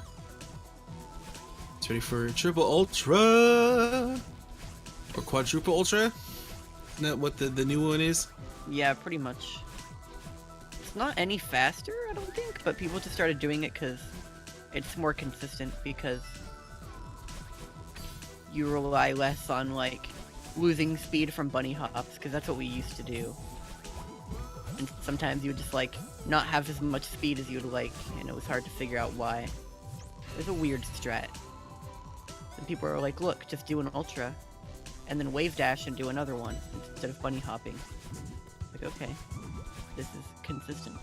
It's ready for triple ultra or quadruple ultra. Isn't that what the new one is? Yeah, pretty much. It's not any faster, I don't think, but people just started doing it because it's more consistent, because you rely less on like losing speed from bunny hops, because that's what we used to do. And sometimes you would just like not have as much speed as you would like, and it was hard to figure out why. It was a weird strat. And people are like, look, just do an ultra, and then wave dash and do another one instead of bunny hopping. Like, okay, this is consistent.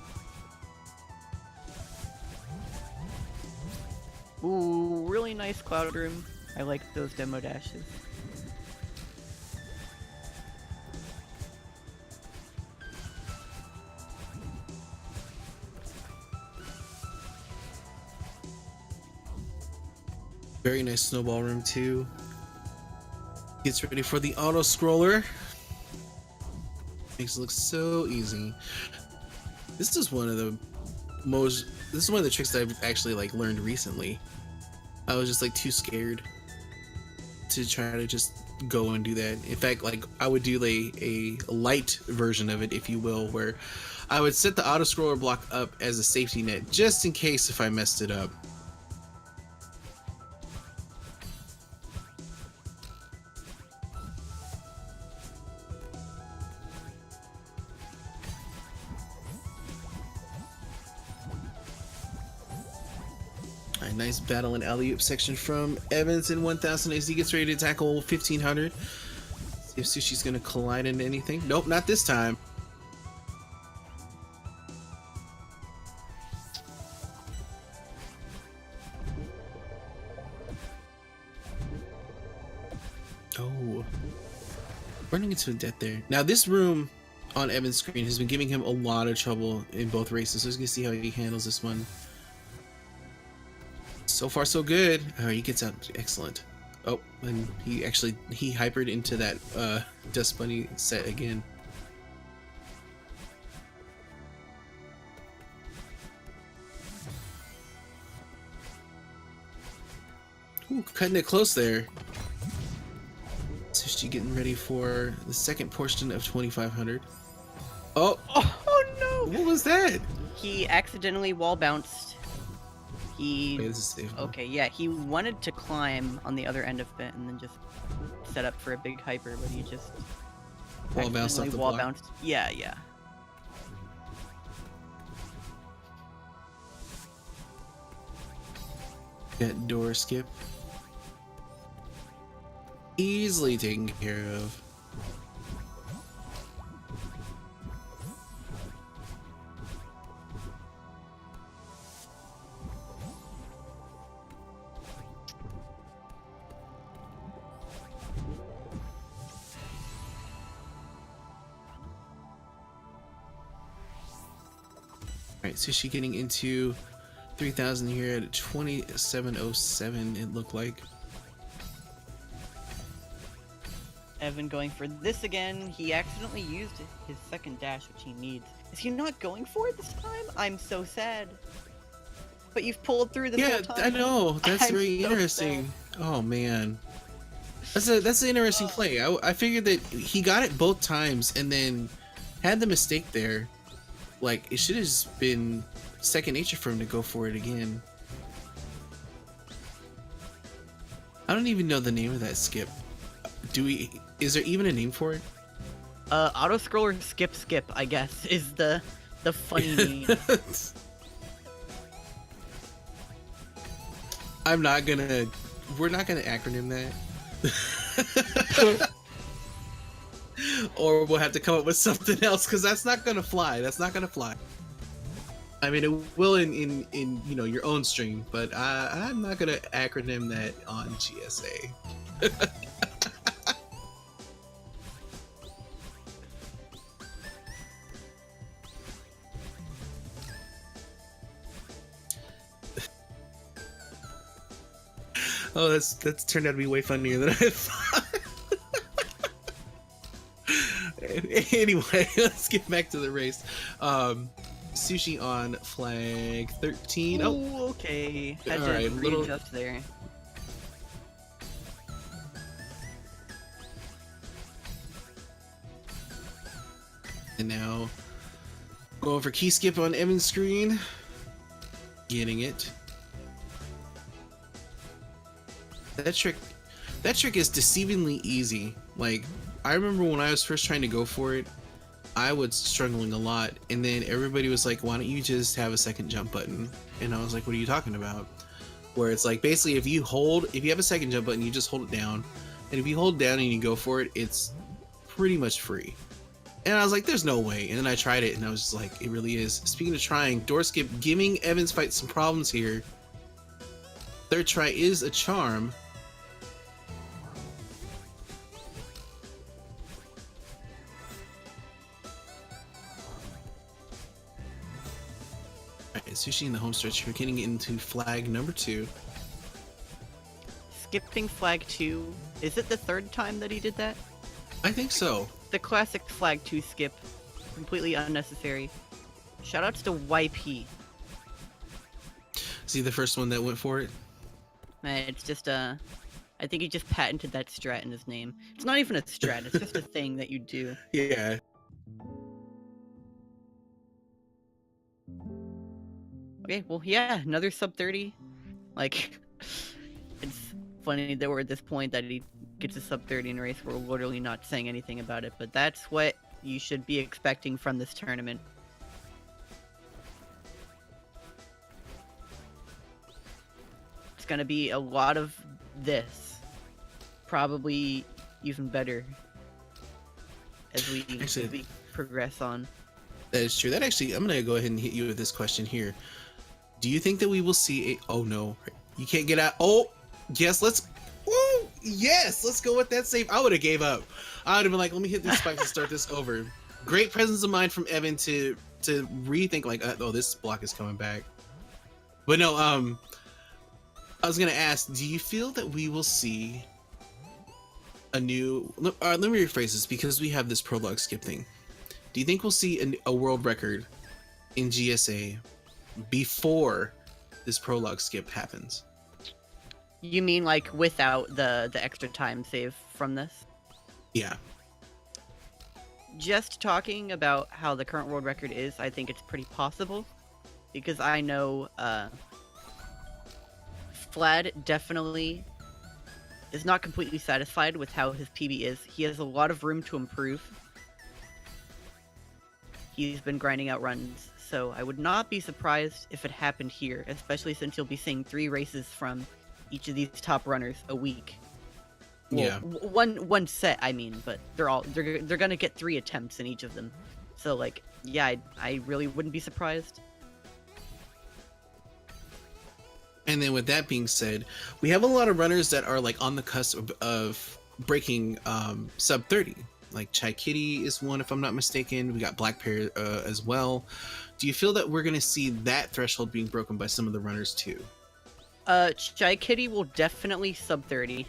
Ooh, really nice cloud room. I like those demo dashes. Very nice snowball room too. Gets ready for the auto scroller. Makes it look so easy. This is one of the tricks that I've actually like learned recently. I was just like too scared to try to just go and do that. In fact, like I would do a light version of it, if you will, where I would set the auto scroller block up as a safety net just in case if I messed it up. Nice battle and alley-oop section from Evans in 1000 as he gets ready to tackle 1500. See if Sushi's gonna collide into anything. Nope, not this time. Oh, running into a death there. Now this room on Evans' screen has been giving him a lot of trouble in both races, so we're gonna see how he handles this one. So far, so good. Oh, he gets out. Excellent. Oh, and he hypered into that Dust Bunny set again. Ooh, cutting it close there. Sushi getting ready for the second portion of 2500. Oh, Oh no! What was that? He accidentally wall bounced. Wait, this is safe. Okay, yeah, he wanted to climb on the other end of it and then just set up for a big hyper, but he just Wall bounced off the block. bounced. Yeah, yeah. That door skip. Easily taken care of. Alright, Sushi getting into 3000 here at 2707, it looked like. Evan going for this again. He accidentally used his second dash, which he needs. Is he not going for it this time? I'm so sad. But you've pulled through this whole time. Yeah, I know. That's I'm very so interesting. sad. Oh man, that's an interesting play. I figured that he got it both times and then had the mistake there. Like it should have just been second nature for him to go for it again. I don't even know the name of that skip. Is there even a name for it? Auto scroller skip, I guess, is the funny name. I'm not gonna. We're not gonna acronym that. Or we'll have to come up with something else because that's not gonna fly. That's not gonna fly. I mean, it will in you know your own stream, but I'm not gonna acronym that on GSA. Oh, that's turned out to be way funnier than I thought. Anyway, let's get back to the race. Sushi on flag 13. Oh, okay. Had all to right, readjust there. And now going for key skip on Evan's screen. Getting it. That trick is deceivingly easy. Like, I remember when I was first trying to go for it, I was struggling a lot, and then everybody was like, why don't you just have a second jump button? And I was like, what are you talking about? Where it's like, basically, if you have a second jump button, you just hold it down, and if you hold down and you go for it, it's pretty much free. And I was like, there's no way. And then I tried it, and I was just like, it really is. Speaking of trying, door skip giving Evansfight some problems here. Third try is a charm. Sushi in the home stretch. We're getting into flag number 2. Skipping flag 2. Is it the third time that he did that? I think so. The classic flag 2 skip. Completely unnecessary. Shoutouts to YP. See the first one that went for it? It's just I think he just patented that strat in his name. It's not even a strat, it's just a thing that you do. Yeah. Okay, well, yeah, another sub 30. Like, it's funny that we're at this point that he gets a sub 30 in a race. We're literally not saying anything about it, but that's what you should be expecting from this tournament. It's gonna be a lot of this. Probably even better as we progress on. That is true. That actually, I'm gonna go ahead and hit you with this question here. Do you think that we will see a? Oh no, you can't get out. Oh yes, let's. Woo! Yes, let's go with that save. I would have gave up. I would have been like, let me hit these spikes and start this over. Great presence of mind from Evan to rethink like, oh, this block is coming back. But no, I was gonna ask, do you feel that we will see a new? Let me rephrase this because we have this prologue skip thing. Do you think we'll see a world record in GSA before this prologue skip happens? You mean like without the extra time save from this? Yeah. Just talking about how the current world record is, I think it's pretty possible. Because I know Flad definitely is not completely satisfied with how his PB is. He has a lot of room to improve. He's been grinding out runs, so I would not be surprised if it happened here, especially since you'll be seeing 3 races from each of these top runners a week. Well, yeah. One set, I mean, but they're gonna get 3 attempts in each of them. So like, yeah, I really wouldn't be surprised. And then with that being said, we have a lot of runners that are like on the cusp of breaking sub 30. Like Chai Kitty is one, if I'm not mistaken. We got Black Pear as well. Do you feel that we're going to see that threshold being broken by some of the runners too? Chai Kitty will definitely sub 30.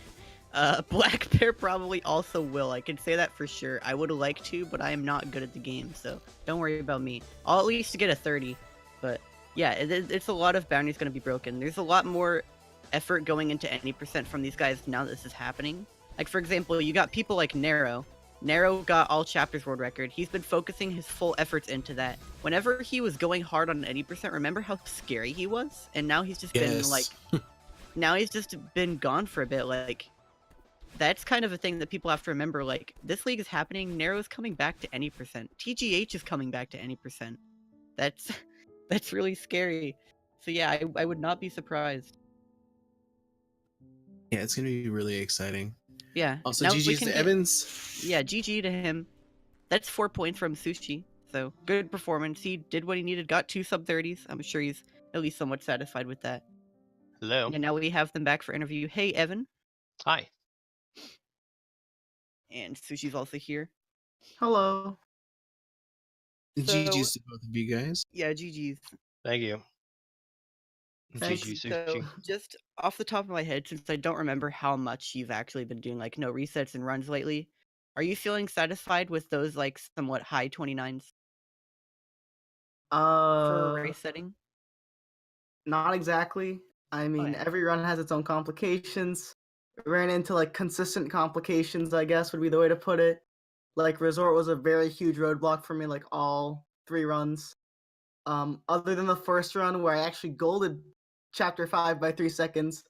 Black Pear probably also will. I can say that for sure. I would like to, but I am not good at the game, so don't worry about me. I'll at least get a 30, but yeah, it's a lot of bounties going to be broken. There's a lot more effort going into any percent from these guys now that this is happening. Like, for example, you got people like Nero. Nero got all chapters world record. He's been focusing his full efforts into that. Whenever he was going hard on 80%, remember how scary he was? And now he's just been like, now he's just been gone for a bit. Like, that's kind of a thing that people have to remember. Like, this league is happening. Nero's coming back to any percent. TGH is coming back to any percent. That's really scary. So yeah, I would not be surprised. Yeah, it's gonna be really exciting. Yeah. Also, Now we GG's can to get Evans. yeah, GG to him. That's 4 points from Sushi. So good performance. He did what he needed, got 2 sub-30s. I'm sure he's at least somewhat satisfied with that. Hello. And now we have them back for interview. Hey, Evan. Hi. And Sushi's also here. Hello. So, GG's to both of you guys. yeah, GG's. Thank you. Thanks. GG So, Sushi. just off the top of my head, since I don't remember how much you've actually been doing like no resets and runs lately, are you feeling satisfied with those like somewhat high 29s for race setting? Not exactly. I mean, yeah. every run has its own complications. Ran into like consistent complications, I guess would be the way to put it. Like Resort was a very huge roadblock for me, like all 3 runs. Other than the first run where I actually golded Chapter 5 by 3 seconds.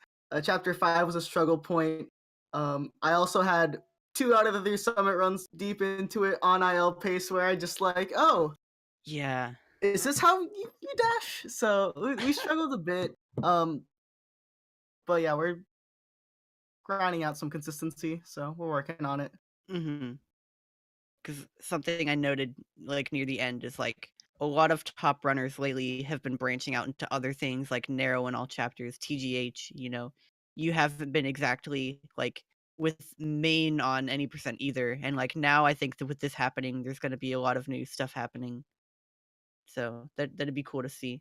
Chapter 5 was a struggle point. I also had 2 out of the 3 summit runs deep into it on IL pace where I just like, oh, Yeah. is this how you dash? So we struggled a bit. But yeah, we're grinding out some consistency, so we're working on it. Mm-hmm. Because something I noted like near the end is like a lot of top runners lately have been branching out into other things like narrow in all chapters, TGH, you haven't been exactly like with main on any percent either. And like now I think that with this happening, there's gonna be a lot of new stuff happening. So that'd be cool to see.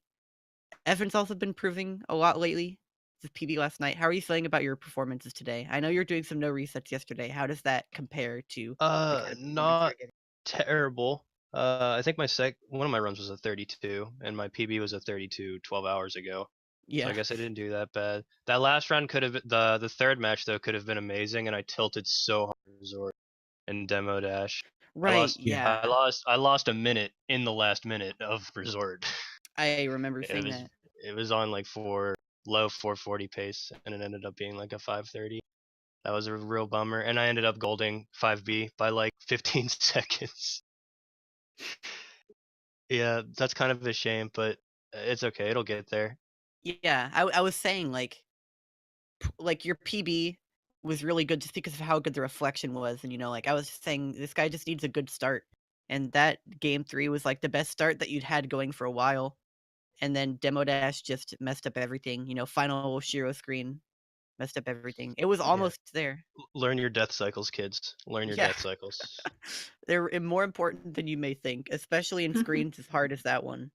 Evan's also been proving a lot lately. This PB last night. How are you feeling about your performances today? I know you're doing some no resets yesterday. How does that compare to the kind of performance you're Not getting? terrible. I think one of my runs was a 32, and my PB was a 32 12 hours ago. So Yeah. I guess I didn't do that bad. That last round could have the third match though could have been amazing, and I tilted so hard in Resort and Demo Dash. Right, yeah. I lost a minute in the last minute of Resort. I remember It seeing was that. it was on like low 440 pace, and it ended up being like a 530. That was a real bummer, and I ended up golding 5B by like 15 seconds. Yeah, that's kind of a shame, but it's okay. It'll get there. Yeah, I was saying like your PB was really good just because of how good the reflection was, and like I was just saying this guy just needs a good start, and that game 3 was like the best start that you'd had going for a while, and then Demo Dash just messed up everything. Final Shiro screen messed up everything. It was Yeah. almost there. Learn your death cycles, kids. Learn your Yeah. death cycles. They're more important than you may think, especially in screens as hard as that one.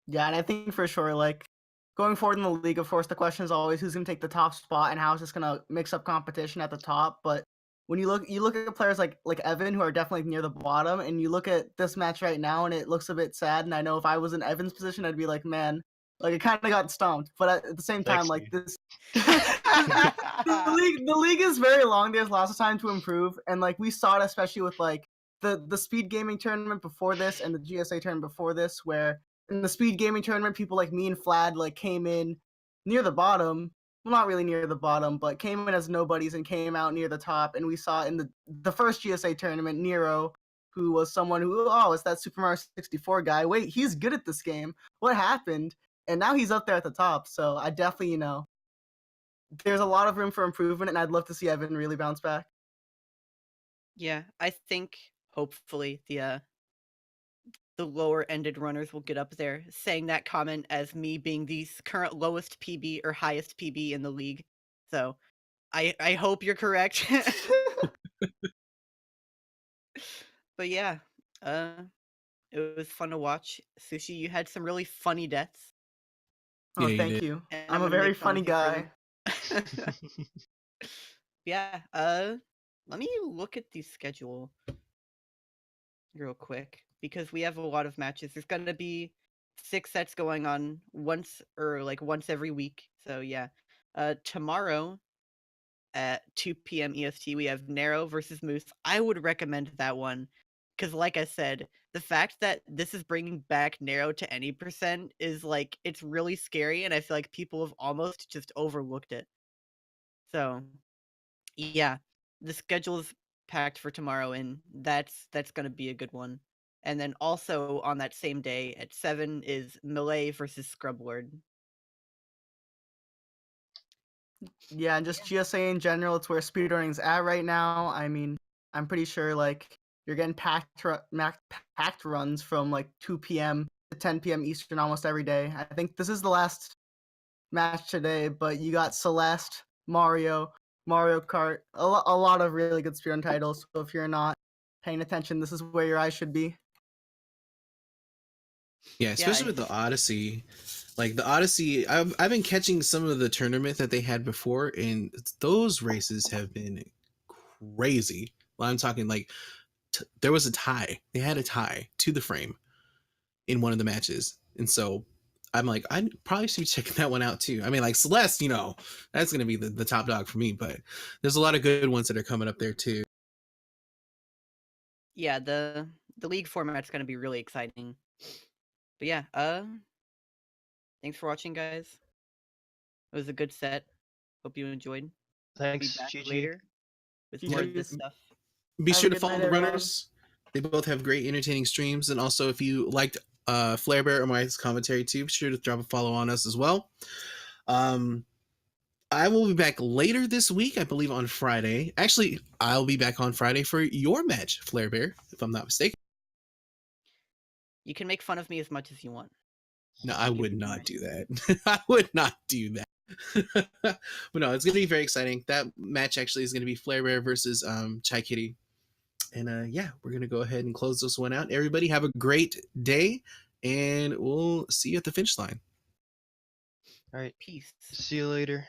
Yeah, and I think for sure, like going forward in the league, of course, the question is always who's going to take the top spot and how is this going to mix up competition at the top. But when you look at players like Evan, who are definitely near the bottom, and you look at this match right now, and it looks a bit sad. And I know if I was in Evan's position, I'd be like, man, like it kind of got stomped. But at the same time, like this, the league is very long. There's lots of time to improve, and like we saw it, especially with like the speed gaming tournament before this and the GSA tournament before this, where in the speed gaming tournament, people like me and Flad like came in near the bottom. Well, not really near the bottom, but came in as nobodies and came out near the top. And we saw in the first GSA tournament, Nero, who was someone who, oh, it's that Super Mario 64 guy. Wait, he's good at this game. What happened? And now he's up there at the top. So I definitely, there's a lot of room for improvement, and I'd love to see Evan really bounce back. Yeah, I think hopefully the lower ended runners will get up there. Saying that comment as me being the current lowest PB or highest PB in the league. So I hope you're correct. But yeah, it was fun to watch. Sushi, you had some really funny deaths. Yeah, Oh, you thank did. you. And I'm a gonna very make fun funny of you for them. guy. Yeah, let me look at the schedule real quick because we have a lot of matches. There's gonna be 6 sets going on once every week. So yeah. Tomorrow at 2 p.m. EST, we have Narrow versus Moose. I would recommend that one because, like I said, the fact that this is bringing back Narrow to any percent is like it's really scary, and I feel like people have almost just overlooked it. So, yeah, the schedule is packed for tomorrow, and that's gonna be a good one. And then also on that same day at 7 is Melee versus Scrublord. Yeah, and just GSA in general, it's where speedrunning's at right now. I mean, I'm pretty sure like you're getting packed runs from like 2 p.m. to 10 p.m. Eastern almost every day. I think this is the last match today, but you got Celeste, Mario Kart, a lot of really good speedrun titles. So if you're not paying attention, this is where your eyes should be. Yeah, especially with the Odyssey. Like the Odyssey, I've been catching some of the tournament that they had before, and those races have been crazy. Well, I'm talking like there was a tie. They had a tie to the frame in one of the matches, and so I'm like, I probably should be checking that one out too. I mean, like Celeste, you know, that's gonna be the top dog for me. But there's a lot of good ones that are coming up there too. Yeah, the league format's gonna be really exciting. But yeah, thanks for watching, guys. It was a good set. Hope you enjoyed. Thanks, Be back GG. later with GG. more of this stuff. Be Have a sure to good follow night, the everyone. runners. They both have great entertaining streams, and also if you liked Flare Bear or my commentary too, be sure to drop a follow on us as well. I will be back later this week, I believe on Friday. Actually, I'll be back on Friday for your match, Flare Bear, if I'm not mistaken. You can make fun of me as much as you want. No, I would be not nice. do that. I would not do that. But no, it's gonna be very exciting. That match actually is gonna be Flare Bear versus Chai Kitty. And yeah, we're gonna go ahead and close this one out. Everybody have a great day, and we'll see you at the finish line. All right. Peace. See you later.